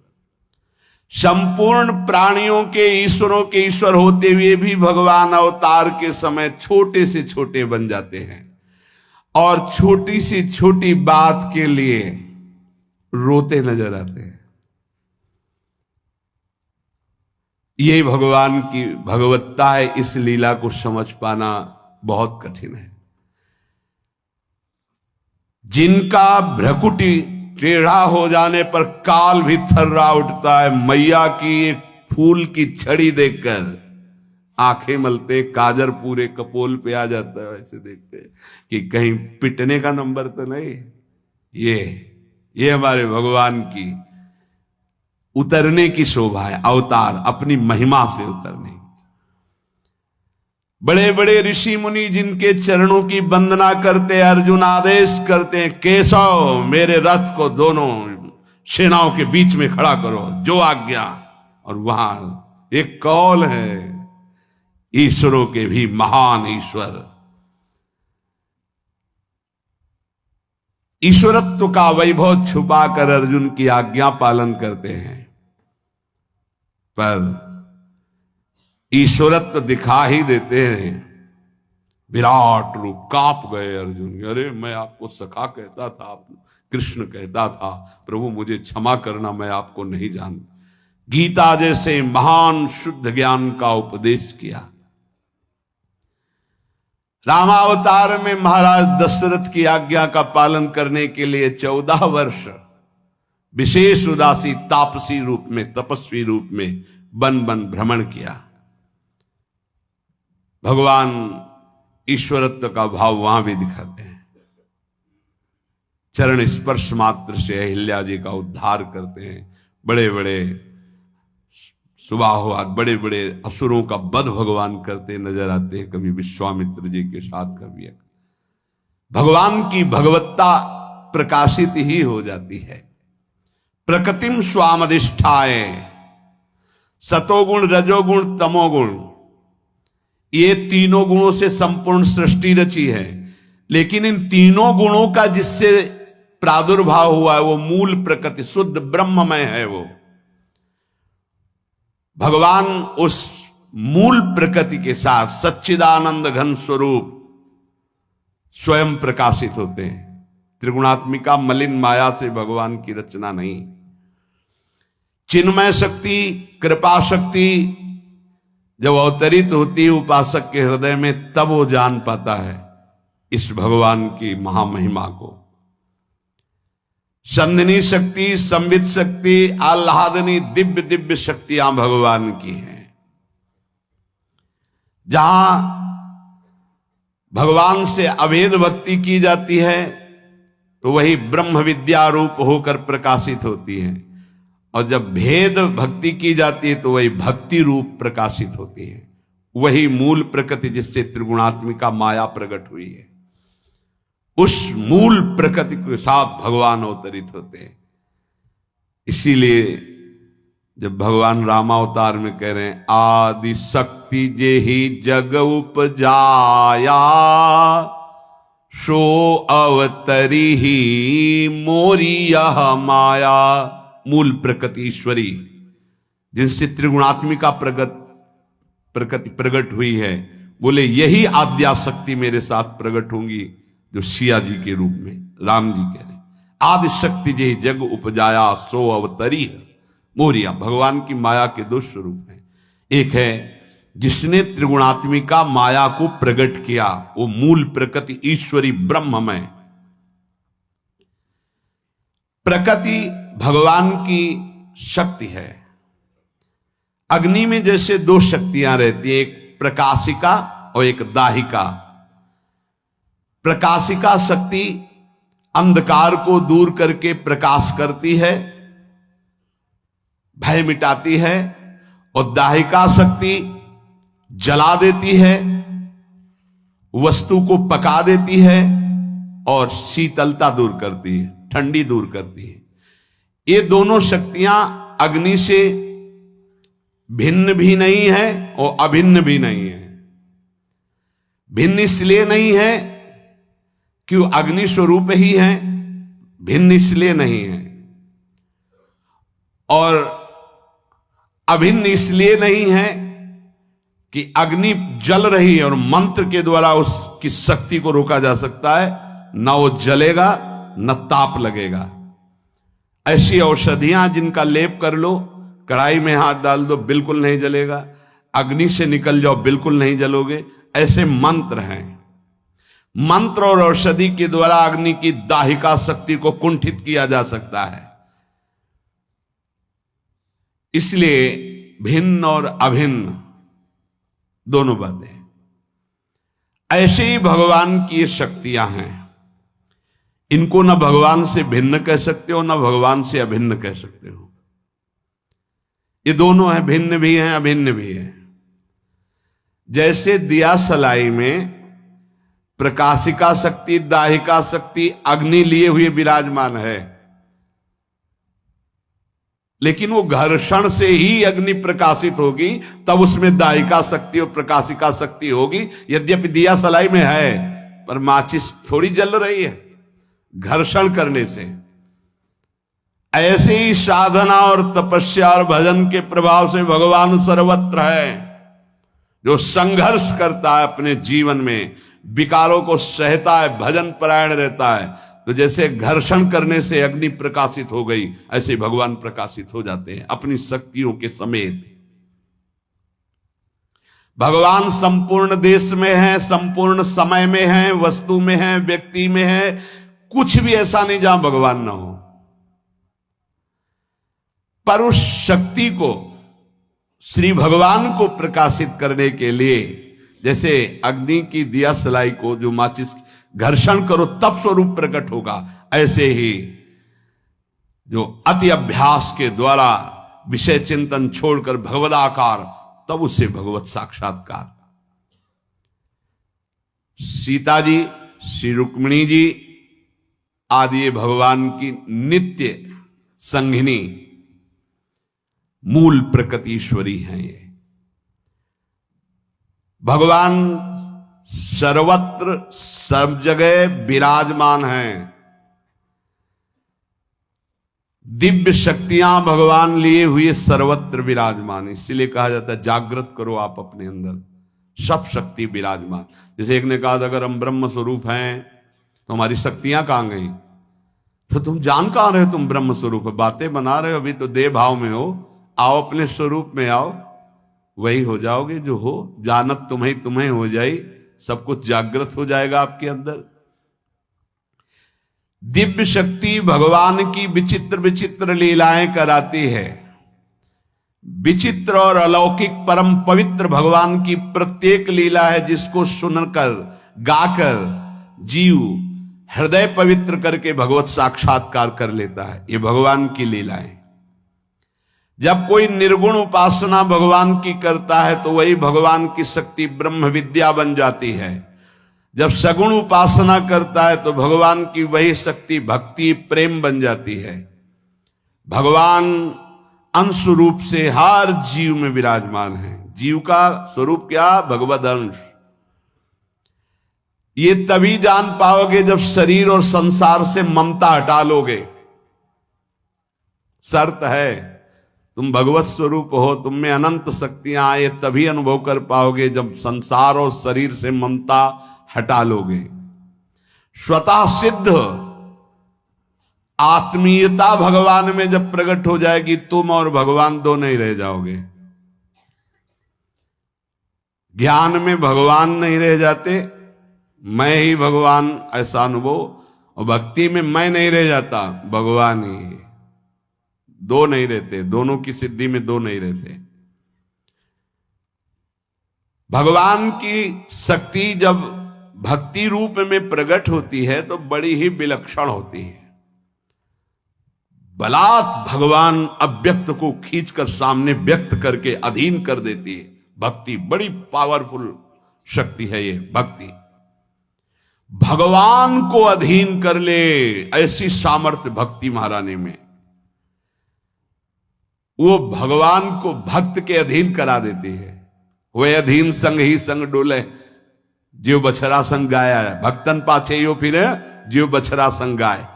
संपूर्ण प्राणियों के ईश्वरों के ईश्वर होते हुए भी भगवान अवतार के समय छोटे से छोटे बन जाते हैं और छोटी सी छोटी बात के लिए रोते नजर आते हैं। यही भगवान की भगवत्ता है, इस लीला को समझ पाना बहुत कठिन है। जिनका भ्रकुटी टेढ़ा हो जाने पर काल भी थर्रा उठता है, मैया की एक फूल की छड़ी देखकर आंखें मलते, काजर पूरे कपोल पे आ जाता है, वैसे देखते कि कहीं पिटने का नंबर तो नहीं। ये हमारे भगवान की उतरने की शोभा है, अवतार अपनी महिमा से उतरने। बड़े बड़े ऋषि मुनि जिनके चरणों की वंदना करते, अर्जुन आदेश करते हैं, केशव मेरे रथ को दोनों सेनाओं के बीच में खड़ा करो, जो आज्ञा। और वहां एक कौल है, ईश्वरों के भी महान ईश्वर, ईश्वरत्व का वैभव छुपाकर अर्जुन की आज्ञा पालन करते हैं, पर ईश्वरत्व दिखा ही देते हैं। विराट रूप, कांप गए अर्जुन, अरे मैं आपको सखा कहता था, आप कृष्ण कहता था, प्रभु मुझे क्षमा करना, मैं आपको नहीं जानता। गीता जैसे महान शुद्ध ज्ञान का उपदेश किया। रामावतार में महाराज दशरथ की आज्ञा का पालन करने के लिए 14 वर्ष विशेष उदासी तापसी रूप में, तपस्वी रूप में वन वन भ्रमण किया। भगवान ईश्वरत्व का भाव वहां भी दिखाते हैं। चरण स्पर्श मात्र से अहिल्या जी का उद्धार करते हैं। बड़े बड़े सुबाहुवाद, बड़े बड़े असुरों का वध भगवान करते नजर आते हैं, कभी विश्वामित्र जी के साथ, कभी भगवान की भगवत्ता प्रकाशित ही हो जाती है। प्रकृतिम स्वामधिष्ठाय, सतोगुण रजोगुण तमोगुण, ये तीनों गुणों से संपूर्ण सृष्टि रची है। लेकिन इन तीनों गुणों का जिससे प्रादुर्भाव हुआ है वो मूल प्रकृति शुद्ध ब्रह्ममय है। वो भगवान उस मूल प्रकृति के साथ सच्चिदानंद घन स्वरूप स्वयं प्रकाशित होते हैं। त्रिगुणात्मिका मलिन माया से भगवान की रचना नहीं। चिन्मय शक्ति, कृपा शक्ति जब अवतरित होती है उपासक के हृदय में, तब वो जान पाता है इस भगवान की महामहिमा को। संधिनी शक्ति, संवित शक्ति, आह्लादनी दिव्य दिव्य शक्तियां भगवान की हैं। जहां भगवान से अभेद भक्ति की जाती है तो वही ब्रह्म विद्या रूप होकर प्रकाशित होती है, और जब भेद भक्ति की जाती है तो वही भक्ति रूप प्रकाशित होती है। वही मूल प्रकृति जिससे त्रिगुणात्मिका माया प्रकट हुई है, उस मूल प्रकृति के साथ भगवान अवतरित होते हैं। इसीलिए जब भगवान रामावतार में कह रहे हैं आदि शक्ति जे ही जग उपजाया, सो अवतरी ही मोरी यह माया। मूल प्रकृति ईश्वरी जिनसे त्रिगुणात्मिका प्रकृति प्रकट हुई है, बोले यही आद्या शक्ति मेरे साथ प्रकट होंगी, जो सिया जी के रूप में राम जी कह रहे आदि शक्ति जे जग उपजाया, सो अवतरी मोरिया। भगवान की माया के दो स्वरूप हैं। एक है जिसने त्रिगुणात्मिका माया को प्रकट किया, वो मूल प्रकृति ईश्वरी ब्रह्ममय प्रकृति भगवान की शक्ति है। अग्नि में जैसे दो शक्तियां रहती है, एक प्रकाशिका और एक दाहिका। प्रकाशिका शक्ति अंधकार को दूर करके प्रकाश करती है, भय मिटाती है, और दाहिका शक्ति जला देती है, वस्तु को पका देती है और शीतलता दूर करती है, ठंडी दूर करती है। ये दोनों शक्तियां अग्नि से भिन्न भी नहीं है और अभिन्न भी नहीं है। भिन्न इसलिए नहीं है कि वो अग्नि स्वरूप ही है, भिन्न इसलिए नहीं है, और अभिन्न इसलिए नहीं है कि अग्नि जल रही है और मंत्र के द्वारा उसकी शक्ति को रोका जा सकता है, ना वो जलेगा न ताप लगेगा। ऐसी औषधियां जिनका लेप कर लो, कढ़ाई में हाथ डाल दो, बिल्कुल नहीं जलेगा। अग्नि से निकल जाओ, बिल्कुल नहीं जलोगे। ऐसे मंत्र हैं। मंत्र और औषधि के द्वारा अग्नि की दाहिका शक्ति को कुंठित किया जा सकता है। इसलिए भिन्न और अभिन्न दोनों बातें। ऐसे ही भगवान की ये शक्तियां हैं। इनको ना भगवान से भिन्न कह सकते हो, ना भगवान से अभिन्न कह सकते हो। ये दोनों हैं, भिन्न भी हैं अभिन्न भी हैं। जैसे दिया सलाई में प्रकाशिका शक्ति, दाहिका शक्ति अग्नि लिए हुए विराजमान है, लेकिन वो घर्षण से ही अग्नि प्रकाशित होगी, तब उसमें दाहिका शक्ति और प्रकाशिका शक्ति होगी। यद्यपि दिया सलाई में है, पर माचिस थोड़ी जल रही है घर्षण करने से। ऐसे ही साधना और तपस्या और भजन के प्रभाव से भगवान सर्वत्र है। जो संघर्ष करता है अपने जीवन में, विकारों को सहता है, भजन परायण रहता है, तो जैसे घर्षण करने से अग्नि प्रकाशित हो गई, ऐसे भगवान प्रकाशित हो जाते हैं अपनी शक्तियों के समेत। भगवान संपूर्ण देश में है, संपूर्ण समय में है, वस्तु में है, व्यक्ति में है। कुछ भी ऐसा नहीं जहां भगवान ना हो। पर उस शक्ति को, श्री भगवान को प्रकाशित करने के लिए, जैसे अग्नि की दिया सलाई को जो माचिस घर्षण करो तब स्वरूप प्रकट होगा, ऐसे ही जो अति अभ्यास के द्वारा विषय चिंतन छोड़कर भगवदाकार, तब उससे भगवत साक्षात्कार। सीता जी, श्री रुक्मिणी जी आदि भगवान की नित्य संघिनी मूल प्रकृति ईश्वरी हैं। ये भगवान सर्वत्र सब जगह विराजमान हैं। दिव्य शक्तियां भगवान लिए हुए सर्वत्र विराजमान। इसीलिए कहा जाता है जागृत करो आप अपने अंदर, सब शक्ति विराजमान। जैसे एक ने कहा था अगर हम ब्रह्म स्वरूप हैं तो हमारी शक्तियां कहां गई? तो तुम जान कहां रहे हो तुम ब्रह्म स्वरूप? बातें बना रहे हो, अभी तो देह भाव में हो। आओ अपने स्वरूप में आओ, वही हो जाओगे जो हो। जानत तुम्हें तुम्हें हो जाए, सब कुछ जागृत हो जाएगा आपके अंदर। दिव्य शक्ति भगवान की विचित्र विचित्र लीलाएं कराती है। विचित्र और अलौकिक परम पवित्र भगवान की प्रत्येक लीला है जिसको सुनकर गाकर जीव हृदय पवित्र करके भगवत साक्षात्कार कर लेता है। ये भगवान की लीला है। जब कोई निर्गुण उपासना भगवान की करता है तो वही भगवान की शक्ति ब्रह्म विद्या बन जाती है। जब सगुण उपासना करता है तो भगवान की वही शक्ति भक्ति प्रेम बन जाती है। भगवान अंश रूप से हर जीव में विराजमान है। जीव का स्वरूप क्या? भगवद अंश। ये तभी जान पाओगे जब शरीर और संसार से ममता हटा लोगे। शर्त है, तुम भगवत स्वरूप हो, तुम में अनंत शक्तियां आए, तभी अनुभव कर पाओगे जब संसार और शरीर से ममता हटा लोगे। स्वतः सिद्ध आत्मीयता भगवान में जब प्रकट हो जाएगी, तुम और भगवान दो नहीं रह जाओगे। ज्ञान में भगवान नहीं रह जाते, मैं ही भगवान ऐसा अनुभव, और भक्ति में मैं नहीं रह जाता, भगवान ही। दो नहीं रहते, दोनों की सिद्धि में दो नहीं रहते। भगवान की शक्ति जब भक्ति रूप में प्रकट होती है तो बड़ी ही विलक्षण होती है। बलात् भगवान अव्यक्त को खींचकर सामने व्यक्त करके अधीन कर देती है। भक्ति बड़ी पावरफुल शक्ति है। ये भक्ति भगवान को अधीन कर ले, ऐसी सामर्थ्य भक्ति महारानी में। वो भगवान को भक्त के अधीन करा देती है। वे अधीन संग ही संग डोले, जीव बछरा संग गाया है। भक्तन पाछे यो फिर जीव बछरा संग गाय।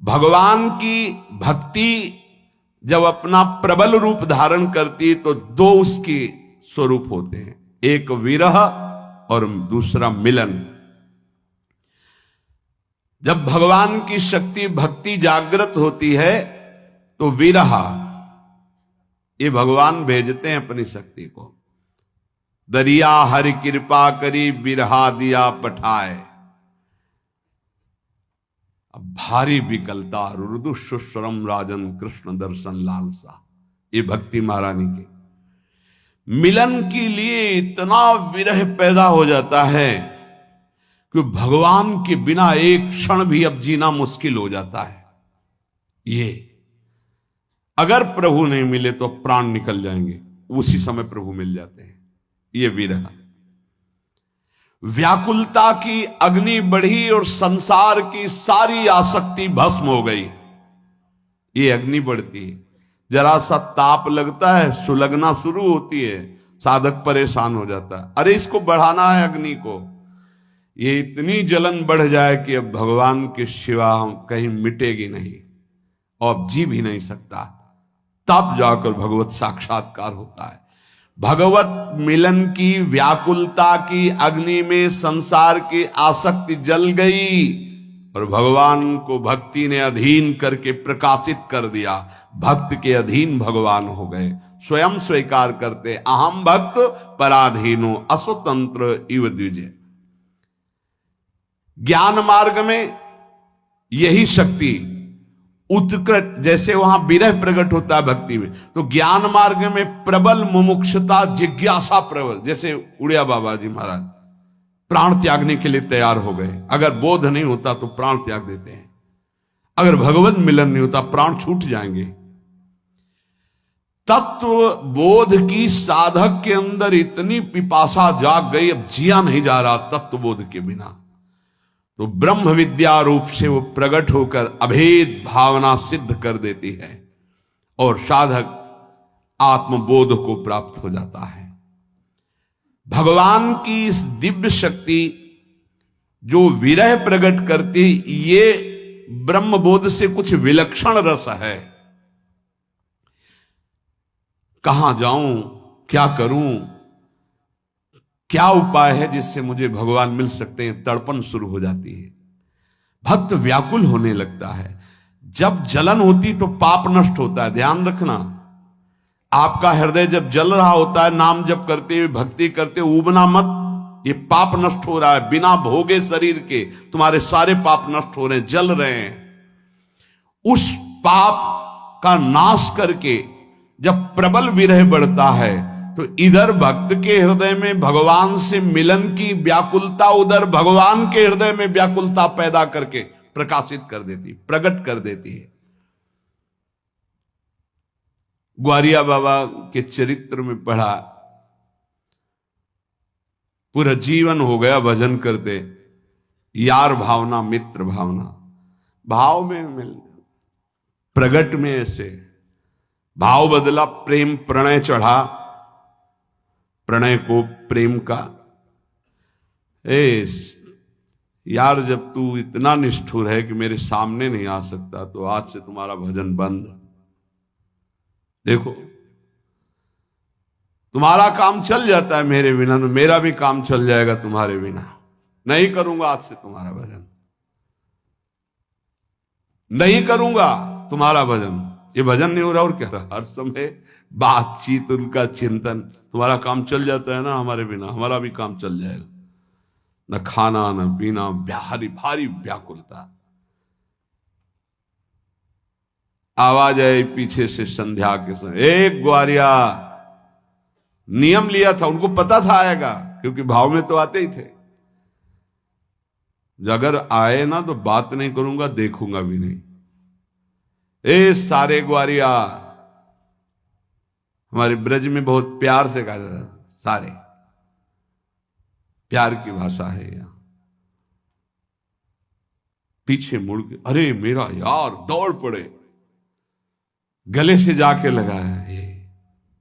भगवान की भक्ति जब अपना प्रबल रूप धारण करती तो दो उसके स्वरूप होते हैं, एक विरह और दूसरा मिलन। जब भगवान की शक्ति भक्ति जागृत होती है तो विरह, ये भगवान भेजते हैं अपनी शक्ति को। दरिया हरि कृपा करी बिरहा दिया पठाए। अब भारी विकलता रुदु सुश्रम राजन कृष्ण दर्शन लालसा, ये भक्ति महारानी की। मिलन के लिए इतना विरह पैदा हो जाता है कि भगवान के बिना एक क्षण भी अब जीना मुश्किल हो जाता है। ये अगर प्रभु नहीं मिले तो प्राण निकल जाएंगे, उसी समय प्रभु मिल जाते हैं। ये विरह, व्याकुलता की अग्नि बढ़ी और संसार की सारी आसक्ति भस्म हो गई। ये अग्नि बढ़ती है, जरा सा ताप लगता है, सुलगना शुरू होती है, साधक परेशान हो जाता है। अरे इसको बढ़ाना है अग्नि को। ये इतनी जलन बढ़ जाए कि अब भगवान के सिवा कहीं मिटेगी नहीं और अब जी भी नहीं सकता। तब जाकर भगवत साक्षात्कार होता है। भगवत मिलन की व्याकुलता की अग्नि में संसार की आसक्ति जल गई और भगवान को भक्ति ने अधीन करके प्रकाशित कर दिया। भक्त के अधीन भगवान हो गए, स्वयं स्वीकार करते, अहम भक्त पराधीनो असुतंत्र इव द्विजे। ज्ञान मार्ग में यही शक्ति उत्कृष्ट, जैसे वहां विरह प्रकट होता है भक्ति में, तो ज्ञान मार्ग में प्रबल मुमुक्षुता जिज्ञासा प्रबल। जैसे उड़िया बाबा जी महाराज प्राण त्यागने के लिए तैयार हो गए। अगर बोध नहीं होता तो प्राण त्याग देते हैं, अगर भगवत मिलन नहीं होता प्राण छूट जाएंगे। तत्व बोध की साधक के अंदर इतनी पिपासा जाग गई, अब जिया नहीं जा रहा तत्व बोध के बिना। तो ब्रह्म विद्या रूप से वो प्रकट होकर अभेद भावना सिद्ध कर देती है और साधक आत्मबोध को प्राप्त हो जाता है। भगवान की इस दिव्य शक्ति जो विरह प्रकट करती, ये ब्रह्मबोध से कुछ विलक्षण रस है। कहां जाऊं, क्या करूं, क्या उपाय है जिससे मुझे भगवान मिल सकते हैं, तड़पन शुरू हो जाती है। भक्त व्याकुल होने लगता है। जब जलन होती तो पाप नष्ट होता है। ध्यान रखना, आपका हृदय जब जल रहा होता है, नाम जप करते हुए भक्ति करते, उबना मत, ये पाप नष्ट हो रहा है, बिना भोगे शरीर के तुम्हारे सारे पाप नष्ट हो रहे हैं, जल रहे हैं। उस पाप का नाश करके जब प्रबल विरह बढ़ता है तो इधर भक्त के हृदय में भगवान से मिलन की व्याकुलता, उधर भगवान के हृदय में व्याकुलता पैदा करके प्रकाशित कर देती, प्रकट कर देती है। ग्वारिया बाबा के चरित्र में पढ़ा, पूरा जीवन हो गया भजन करते, यार भावना, मित्र भावना, भाव में मिल, प्रगट में ऐसे भाव बदला, प्रेम प्रणय चढ़ा, प्रणय को प्रेम का। यार जब तू इतना निष्ठुर है कि मेरे सामने नहीं आ सकता तो आज से तुम्हारा भजन बंद। देखो तुम्हारा काम चल जाता है मेरे बिना, तो मेरा भी काम चल जाएगा तुम्हारे बिना। नहीं करूंगा आज से तुम्हारा भजन, नहीं करूंगा तुम्हारा भजन। ये भजन नहीं हो रहा और क्या रहा, हर समय बातचीत, उनका चिंतन। तुम्हारा काम चल जाता है ना हमारे बिना, हमारा भी काम चल जाएगा। न खाना न पीना, भारी भारी व्याकुलता। आवाज आई पीछे से संध्या के समय, एक ग्वारिया। नियम लिया था, उनको पता था आएगा, क्योंकि भाव में तो आते ही थे। अगर आए ना तो बात नहीं करूंगा, देखूंगा भी नहीं। ए सारे ग्वारिया, हमारे ब्रज में बहुत प्यार से कहा जाता है, सारे, प्यार की भाषा है यहां। पीछे मुड़ के, अरे मेरा यार, दौड़ पड़े, गले से जाके लगाया, ये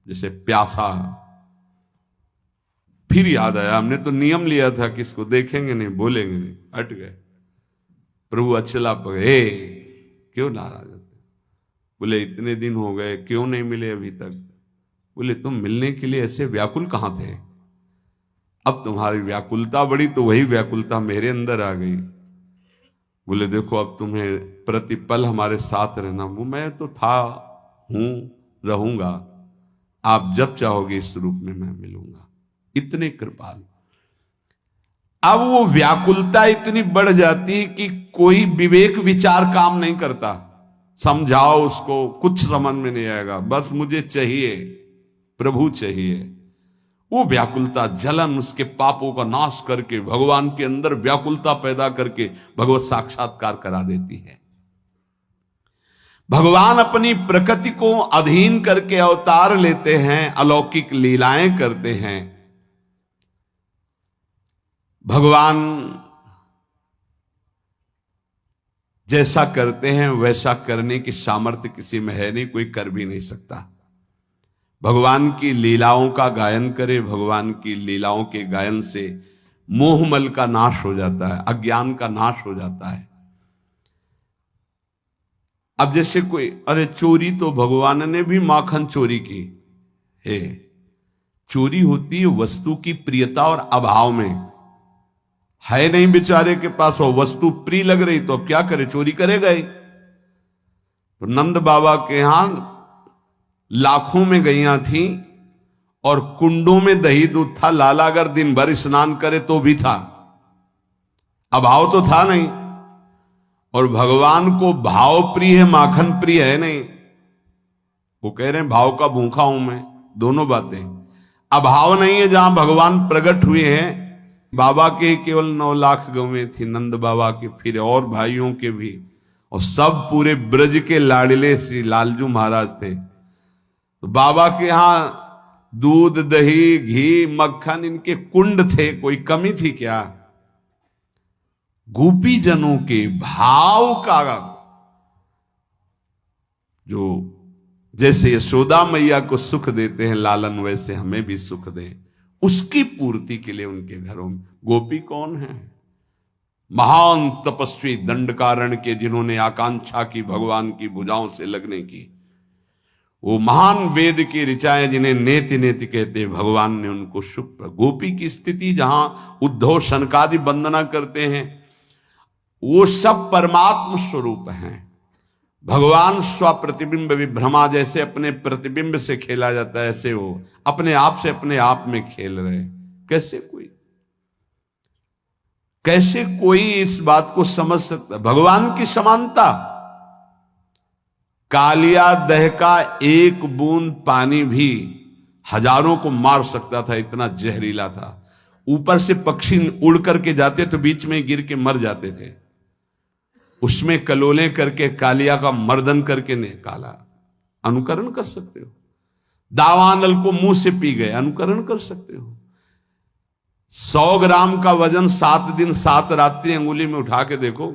जैसे प्यासा। फिर याद आया, हमने तो नियम लिया था कि इसको देखेंगे नहीं, बोलेंगे नहीं, हट गए। प्रभु अचला पड़े, क्यों नाराज होते? बोले इतने दिन हो गए, क्यों नहीं मिले अभी तक? बोले तुम मिलने के लिए ऐसे व्याकुल कहां थे? अब तुम्हारी व्याकुलता बढ़ी तो वही व्याकुलता मेरे अंदर आ गई। बोले देखो अब तुम्हें प्रतिपल हमारे साथ रहना, मैं तो था, हूं, रहूंगा। आप जब चाहोगे इस रूप में मैं मिलूंगा। इतने कृपालु। अब वो व्याकुलता इतनी बढ़ जाती कि कोई विवेक विचार काम नहीं करता। समझाओ उसको, कुछ समझ में नहीं आएगा, बस मुझे चाहिए, प्रभु चाहिए। वो व्याकुलता, जलन उसके पापों का नाश करके भगवान के अंदर व्याकुलता पैदा करके भगवत साक्षात्कार करा देती है। भगवान अपनी प्रकृति को अधीन करके अवतार लेते हैं, अलौकिक लीलाएं करते हैं। भगवान जैसा करते हैं वैसा करने की सामर्थ्य किसी में है नहीं, कोई कर भी नहीं सकता। भगवान की लीलाओं का गायन करे, भगवान की लीलाओं के गायन से मोहमल का नाश हो जाता है, अज्ञान का नाश हो जाता है। अब जैसे कोई, अरे चोरी तो भगवान ने भी माखन चोरी की है। चोरी होती है वस्तु की प्रियता और अभाव में। है नहीं बेचारे के पास, वो वस्तु प्रिय लग रही तो अब क्या करे, चोरी करेगा ही। तो नंद बाबा के यहां लाखों में गैया थी और कुंडों में दही दूध था। लाला अगर दिन भर स्नान करे तो भी था, अभाव तो था नहीं। और भगवान को भाव प्रिय है, माखन प्रिय है नहीं। वो कह रहे हैं भाव का भूखा हूं मैं, दोनों बातें। अभाव नहीं है जहां भगवान प्रकट हुए हैं। बाबा के केवल 9 लाख गौवें थी, नंद बाबा के, फिर और भाइयों के भी, और सब पूरे ब्रज के लाडले श्री लालजू महाराज थे। तो बाबा के यहां दूध, दही, घी, मक्खन, इनके कुंड थे, कोई कमी थी क्या? गोपी जनों के भाव का, जो जैसे यशोदा मैया को सुख देते हैं लालन, वैसे हमें भी सुख दें, उसकी पूर्ति के लिए उनके घरों में। गोपी कौन है? महान तपस्वी दंडकारण्य के, जिन्होंने आकांक्षा की भगवान की भुजाओं से लगने की। वो महान वेद की ऋचाएं जिन्हें नेति नेति कहते, भगवान ने उनको सुख। गोपी की स्थिति जहां उद्धव शनकादि वंदना करते हैं, वो सब परमात्म स्वरूप हैं। भगवान स्वप्रतिबिंब विभ्रमा, जैसे अपने प्रतिबिंब से खेला जाता है, ऐसे वो अपने आप से अपने आप में खेल रहे। कैसे कोई कैसे कोई इस बात को समझ सकता? भगवान की समानता। कालिया दह का एक बूंद पानी भी हजारों को मार सकता था, इतना जहरीला था। ऊपर से पक्षी उड़ करके जाते तो बीच में गिर के मर जाते थे। उसमें कलोले करके कालिया का मर्दन करके निकाला। अनुकरण कर सकते हो। दावानल को मुंह से पी गए, अनुकरण कर सकते हो। 100 ग्राम का वजन 7 दिन 7 रात्रि अंगुली में उठा के देखो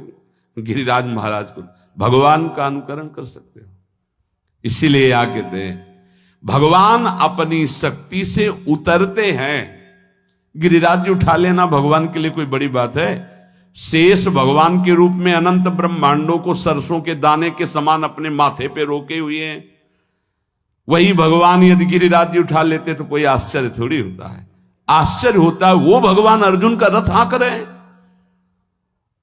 गिरिराज महाराज को, भगवान का अनुकरण कर सकते हो। इसीलिए या कहते हैं भगवान अपनी शक्ति से उतरते हैं। गिरिराज जी उठा लेना भगवान के लिए कोई बड़ी बात है? शेष भगवान के रूप में अनंत ब्रह्मांडों को सरसों के दाने के समान अपने माथे पे रोके हुए हैं। वही भगवान यदि गिरिराज जी उठा लेते तो कोई आश्चर्य थोड़ी होता है। आश्चर्य होता है वो भगवान अर्जुन का रथ हाँक रहे हैं।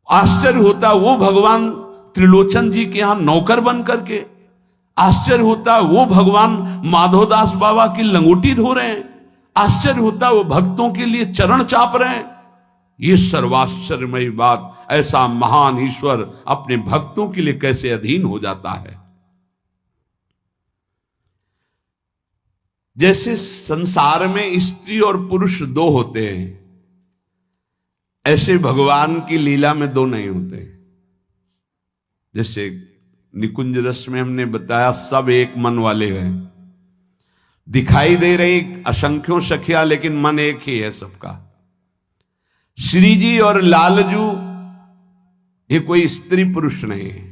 आश्चर्य होता है वो भगवान त्रिलोचन जी के यहां नौकर बन करके। आश्चर्य होता है वो भगवान माधोदास बाबा की लंगोटी धो रहे हैं। आश्चर्य होता है वो भक्तों के लिए चरण चाप रहे हैं। ये सर्वाश्चर्यमयी बात, ऐसा महान ईश्वर अपने भक्तों के लिए कैसे अधीन हो जाता है। जैसे संसार में स्त्री और पुरुष 2 होते हैं, ऐसे भगवान की लीला में 2 नहीं होते। जैसे निकुंज रस में हमने बताया सब एक मन वाले हैं, दिखाई दे रही असंख्यों सखिया, लेकिन मन एक ही है सबका। श्री जी और लालजू ये कोई स्त्री पुरुष नहीं है।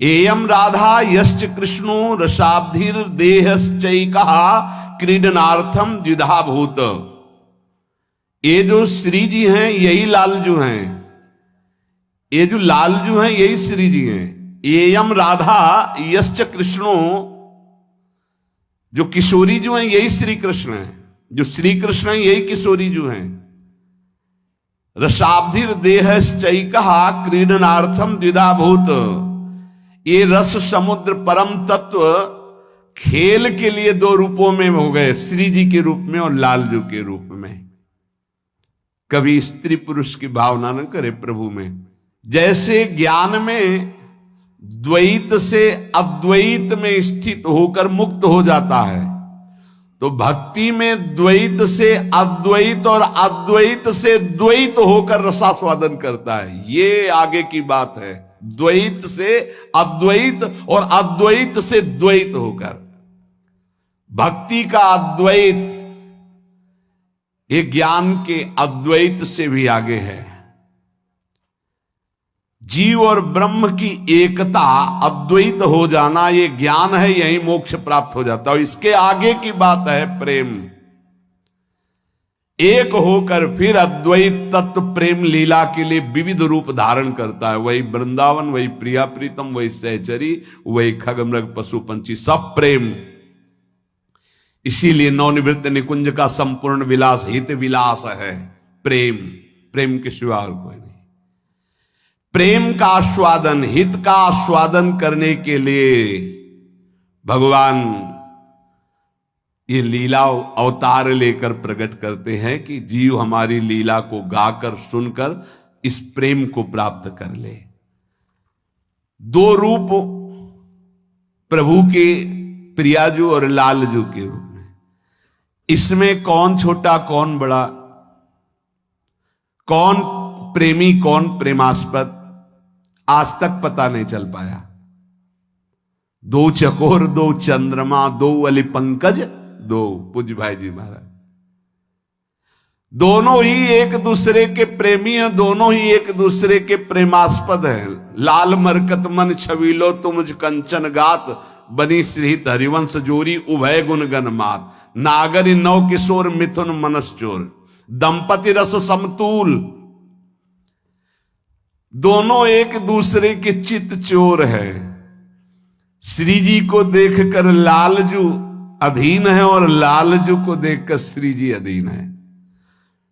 एयम राधा यश्च कृष्णो रसाब्धिर देहश्चैका क्रीडनार्थम द्विधा भूत। ये जो श्री जी हैं यही लालजू हैं, ये जो लालजू हैं यही श्री जी हैं। एयम राधा यश्च कृष्णो, जो किशोरी जो हैं यही श्री कृष्ण हैं, जो श्री कृष्ण हैं यही किशोरी जो हैं। रसाब्धिर देहश्चैका क्रीडनार्थम द्विधा भूत। ये रस समुद्र परम तत्व खेल के लिए 2 रूपों में हो गए, श्री जी के रूप में और लालजू के रूप में। कभी स्त्री पुरुष की भावना न करे प्रभु में। जैसे ज्ञान में द्वैत से अद्वैत में स्थित होकर मुक्त हो जाता है, तो भक्ति में द्वैत से अद्वैत और अद्वैत से द्वैत होकर रसास्वादन करता है। ये आगे की बात है। द्वैत से अद्वैत और अद्वैत से द्वैत होकर भक्ति का अद्वैत, ये ज्ञान के अद्वैत से भी आगे है। जीव और ब्रह्म की एकता, अद्वैत हो जाना, ये ज्ञान है, यही मोक्ष प्राप्त हो जाता है। और इसके आगे की बात है प्रेम। एक होकर फिर अद्वैत तत्व प्रेम लीला के लिए विविध रूप धारण करता है। वही वृंदावन, वही प्रिया प्रीतम, वही सहचरी, वही खगमृग पशु पंछी, सब प्रेम। इसीलिए नवनिवृत्त निकुंज का संपूर्ण विलास हित विलास है प्रेम। प्रेम के सिवा और कोई नहीं। प्रेम का आस्वादन, हित का आस्वादन करने के लिए भगवान ये लीला अवतार लेकर प्रकट करते हैं कि जीव हमारी लीला को गाकर सुनकर इस प्रेम को प्राप्त कर ले। 2 रूप प्रभु के, प्रियाजू और लालजू के रूप में। इसमें कौन छोटा कौन बड़ा, कौन प्रेमी कौन प्रेमास्पद, आज तक पता नहीं चल पाया। 2 चकोर, 2 चंद्रमा, 2 अली पंकज, 2 पूज्य भाई जी महाराज। दोनों ही एक दूसरे के प्रेमी हैं, दोनों ही एक दूसरे के प्रेमास्पद हैं। लाल मरकत मन छबीलो तुमज कंचन गात, बनी श्रीहित हरिवंश जोरी उभय गुण गण मात। नागरी नव किशोर मिथुन मनस चोर, दंपति रस समतूल। दोनों एक दूसरे के चित चोर है। श्री जी को देखकर लालजू अधीन है और लालजू को देखकर श्री जी अधीन है।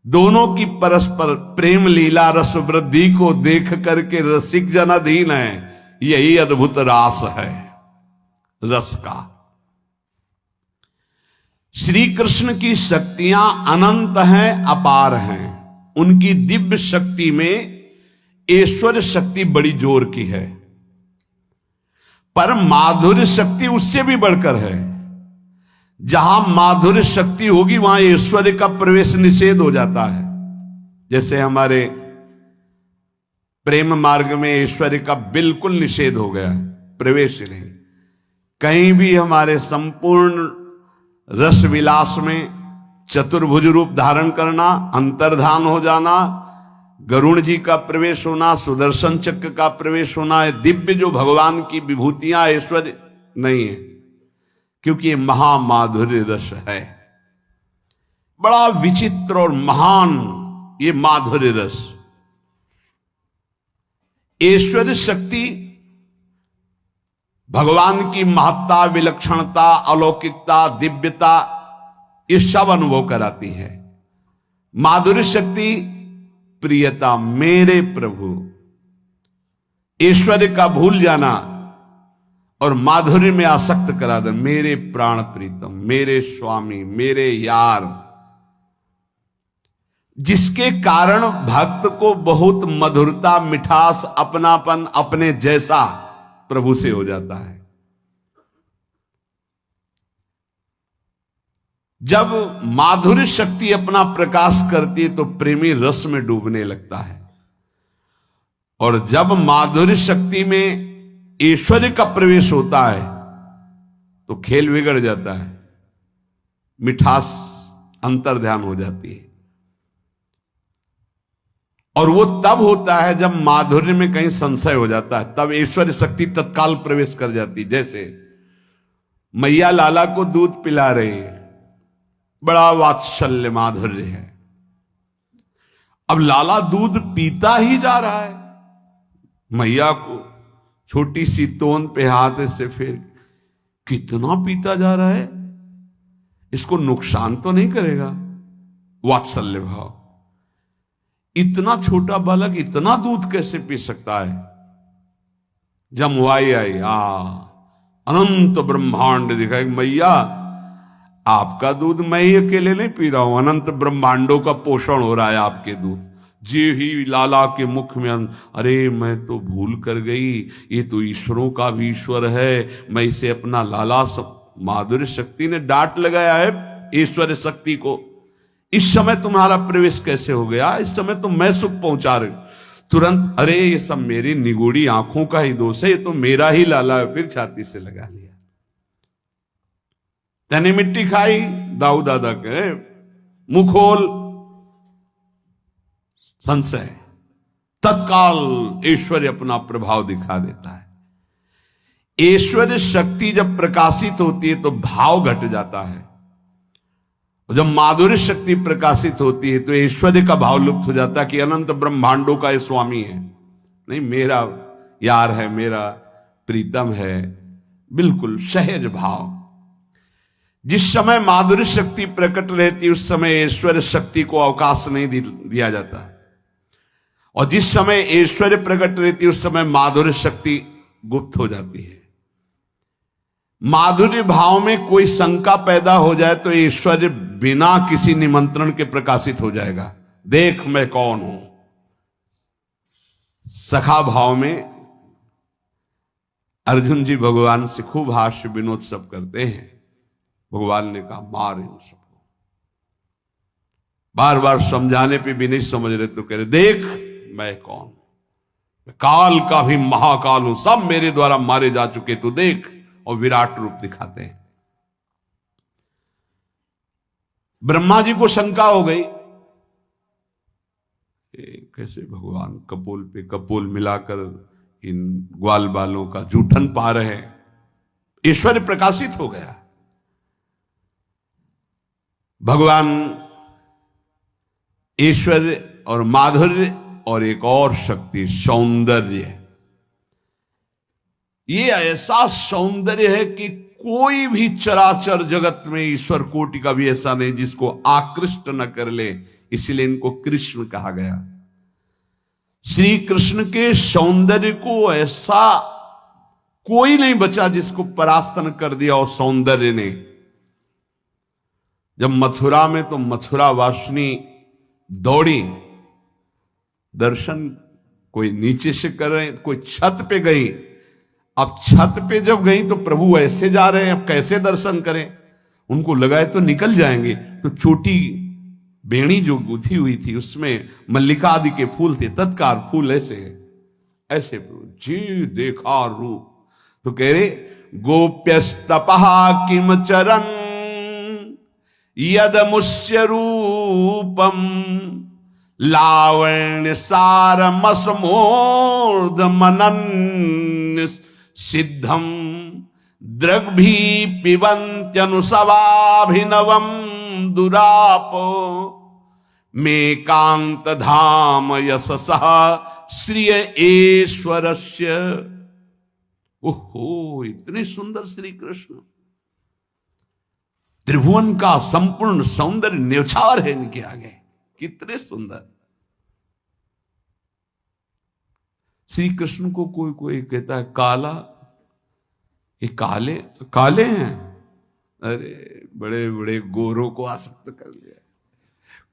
दोनों की परस्पर प्रेम लीला रस वृद्धि को देख करके रसिक जन अधीन है। यही अद्भुत रास है रस का। श्री कृष्ण की शक्तियां अनंत हैं, अपार हैं। उनकी दिव्य शक्ति में ऐश्वर्य शक्ति बड़ी जोर की है, पर माधुर्य शक्ति उससे भी बढ़कर है। जहां माधुर्य शक्ति होगी वहां ऐश्वर्य का प्रवेश निषेध हो जाता है। जैसे हमारे प्रेम मार्ग में ऐश्वर्य का बिल्कुल निषेध हो गया, प्रवेश नहीं। कहीं भी हमारे संपूर्ण रस विलास में चतुर्भुज रूप धारण करना, अंतर्धान हो जाना, गरुण जी का प्रवेश होना, सुदर्शन चक्र का प्रवेश होना, है दिव्य जो भगवान की विभूतियां ऐश्वर्य नहीं है, क्योंकि ये महामाधुर्य रस है। बड़ा विचित्र और महान ये माधुर्य रस। ऐश्वर्य शक्ति भगवान की महत्ता, विलक्षणता, अलौकिकता, दिव्यता ये सब अनुभव कराती है। माधुर्य शक्ति प्रियता, मेरे प्रभु, ऐश्वर्य का भूल जाना और माधुर्य में आसक्त करा दे, मेरे प्राण प्रीतम, मेरे स्वामी, मेरे यार, जिसके कारण भक्त को बहुत मधुरता, मिठास, अपनापन, अपने जैसा प्रभु से हो जाता है। जब माधुर्य शक्ति अपना प्रकाश करती है तो प्रेमी रस में डूबने लगता है, और जब माधुर्य शक्ति में ऐश्वर्य का प्रवेश होता है तो खेल बिगड़ जाता है, मिठास अंतर्ध्यान हो जाती है। और वो तब होता है जब माधुर्य में कहीं संशय हो जाता है, तब ऐश्वर्य शक्ति तत्काल प्रवेश कर जाती। जैसे मैया लाला को दूध पिला रही है, बड़ा वात्सल्य माधुर्य है। अब लाला दूध पीता ही जा रहा है, मैया को छोटी सी तोन पे हाथ से फिर कितना पीता जा रहा है, इसको नुकसान तो नहीं करेगा। वात्सल्य भाव, इतना छोटा बालक इतना दूध कैसे पी सकता है। जमुआई आई, अनंत ब्रह्मांड दिखाई, मैया आपका दूध मैं ही अकेले नहीं पी रहा हूं, अनंत ब्रह्मांडों का पोषण हो रहा है आपके दूध। जी ही लाला के मुख में, अरे मैं तो भूल कर गई, ये तो ईश्वरों का भी ईश्वर है, मैं इसे अपना लाला माधुर्य शक्ति ने डांट लगाया है ईश्वर शक्ति को। इस समय तुम्हारा प्रवेश कैसे हो गया, इस समय तो मैं सुख पहुंचा रही। तुरंत, अरे ये सब मेरी निगूढ़ी आंखों का ही दोष है, ये तो मेरा ही लाला है। फिर छाती से लगा लिया। तने मिट्टी खाई, दाऊ दादा कहे मुंह खोल, संशय, तत्काल ऐश्वर्य अपना प्रभाव दिखा देता है। ऐश्वर्य शक्ति जब प्रकाशित होती है तो भाव घट जाता है, और जब माधुर्य शक्ति प्रकाशित होती है तो ऐश्वर्य का भाव लुप्त हो जाता है कि अनंत ब्रह्मांडों का ये स्वामी है, नहीं मेरा यार है, मेरा प्रीतम है। बिल्कुल सहज भाव। जिस समय माधुर्य शक्ति प्रकट रहती उस समय ऐश्वर्य शक्ति को अवकाश नहीं दिया जाता, और जिस समय ऐश्वर्य प्रकट रहती उस समय माधुर्य शक्ति गुप्त हो जाती है। माधुर्य भाव में कोई शंका पैदा हो जाए तो ऐश्वर्य बिना किसी निमंत्रण के प्रकाशित हो जाएगा। देख मैं कौन हूं। सखा भाव में अर्जुन जी भगवान से खूब हास्य विनोद सब करते हैं। भगवान ने कहा मार इन सबको। बार बार समझाने पे भी नहीं समझ रहे तो कह रहे देख मैं कौन, मैं काल का भी महाकाल हूं, सब मेरे द्वारा मारे जा चुके, तो देख। और विराट रूप दिखाते हैं। ब्रह्मा जी को शंका हो गई, कैसे भगवान कपोल पे कपोल मिलाकर इन ग्वाल बालों का जूठन पा रहे हैं। ईश्वर प्रकाशित हो गया। भगवान ऐश्वर्य और माधुर्य और एक और शक्ति सौंदर्य, ये ऐसा सौंदर्य है कि कोई भी चराचर जगत में ईश्वर कोटि का भी ऐसा नहीं जिसको आकृष्ट न कर ले, इसलिए इनको कृष्ण कहा गया। श्री कृष्ण के सौंदर्य को ऐसा कोई नहीं बचा जिसको परास्त न कर दिया और सौंदर्य ने। जब मथुरा में तो मथुरा वासिनी दौड़ी दर्शन कोई नीचे से कर रहे हैं, कोई छत पे गई। अब छत पे जब गई तो प्रभु ऐसे जा रहे हैं, अब कैसे दर्शन करें? उनको लगाए तो निकल जाएंगे, तो छोटी बेणी जो गुथी हुई थी उसमें मल्लिका आदि के फूल थे, तत्कार फूल ऐसे ऐसे जी देखा रूप। तो कह रहे गोप्यस्तपहा किम चरन यद मुष्य रूपम लावण्य सारमसमोर्ध मनन सिद्धम द्रग्भी पिबन्त्यनुसवाभिनवम दुरापो मेकांत धाम यशसः श्रिय ईश्वरस्य। ओहो, इतने सुंदर श्री कृष्ण, त्रिभुवन का संपूर्ण सौंदर्य न्यौछावर है इनके आगे, कितने सुंदर। श्री कृष्ण को कोई कोई कहता है काला, ये काले काले हैं। अरे बड़े बड़े गोरों को आसक्त कर लिया,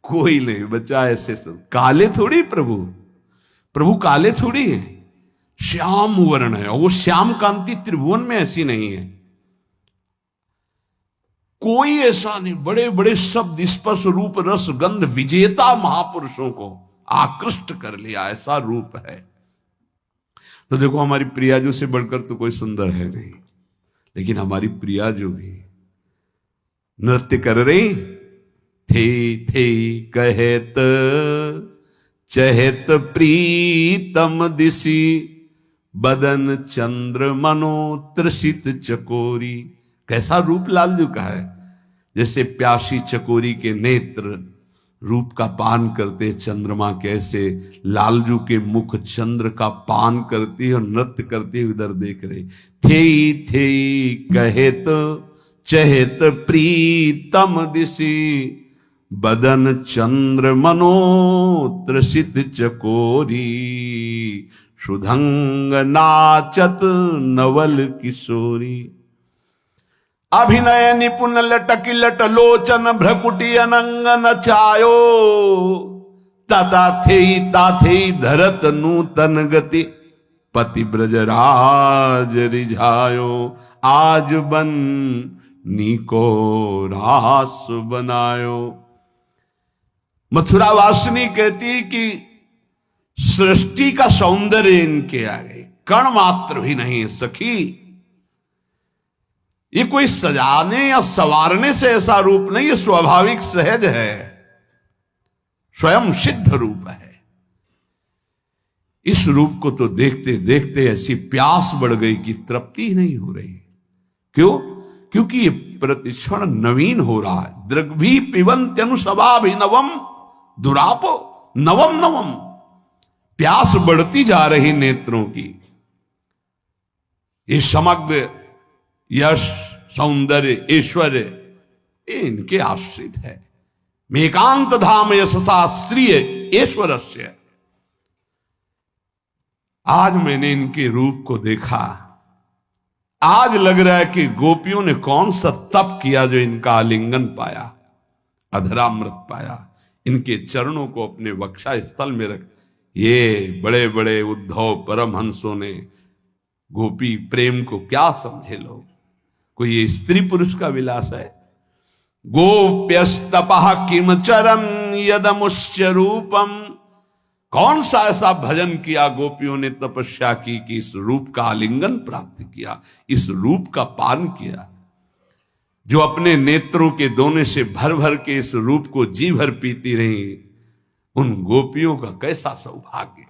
कोई नहीं बचा ऐसे सब। काले थोड़ी प्रभु, प्रभु काले थोड़ी है, श्याम वर्ण है। और वो श्याम कांति त्रिभुवन में ऐसी नहीं है, कोई ऐसा नहीं। बड़े बड़े शब्द स्पर्श रूप रस गंध विजेता महापुरुषों को आकृष्ट कर लिया, ऐसा रूप है। तो देखो हमारी प्रियाजू से बढ़कर तो कोई सुंदर है नहीं, लेकिन हमारी प्रियाजू भी नृत्य कर रही थे कहत चहत प्रीतम दिसी बदन चंद्र मनोत्रसित चकोरी। कैसा रूप लालजू का है, जैसे प्यासी चकोरी के नेत्र रूप का पान करते चंद्रमा, कैसे लालजू के मुख चंद्र का पान करती है और नृत्य करती है उधर देख रहे। थे कहेत चहेत प्रीतम दिसी बदन चंद्र मनोत्रसित चकोरी सुधंग नाचत नवल किशोरी। अभिनय निपुण लटकी लट लोचन भ्रकुटी अनंग नचायो तथा थे धरत नूतन गति पति ब्रजराज रिझायो आज बन नीको रास बनायो। मथुरा वासिनी कहती कि सृष्टि का सौंदर्य इनके आगे कण मात्र भी नहीं है सखी। ये कोई सजाने या संवारने से ऐसा रूप नहीं, ये स्वाभाविक सहज है, स्वयं सिद्ध रूप है। इस रूप को तो देखते देखते ऐसी प्यास बढ़ गई कि तृप्ति ही नहीं हो रही। क्यों? क्योंकि ये प्रतिक्षण नवीन हो रहा है। दृग्भी पिबन्त्यनुसवाभिनवम दुरापो नवम नवम, प्यास बढ़ती जा रही नेत्रों की। ये समग्र यश सौंदर्य ऐश्वर्य इनके आश्रित है। मेकांत धाम यशसा स्त्रीय ऐश्वर्य। आज मैंने इनके रूप को देखा, आज लग रहा है कि गोपियों ने कौन सा तप किया जो इनका आलिंगन पाया, अधरामृत पाया, इनके चरणों को अपने वक्षा स्थल में रख। ये बड़े बड़े उद्धव परमहंसों ने गोपी प्रेम को क्या समझे लोग, कोई ये स्त्री पुरुष का विलास है। गोप्यस्तपः किम चरम यदमुष्य रूपम, कौन सा ऐसा भजन किया गोपियों ने, तपस्या की कि इस रूप का आलिंगन प्राप्त किया, इस रूप का पान किया। जो अपने नेत्रों के दोने से भर भर के इस रूप को जी भर पीती रही, उन गोपियों का कैसा सौभाग्य।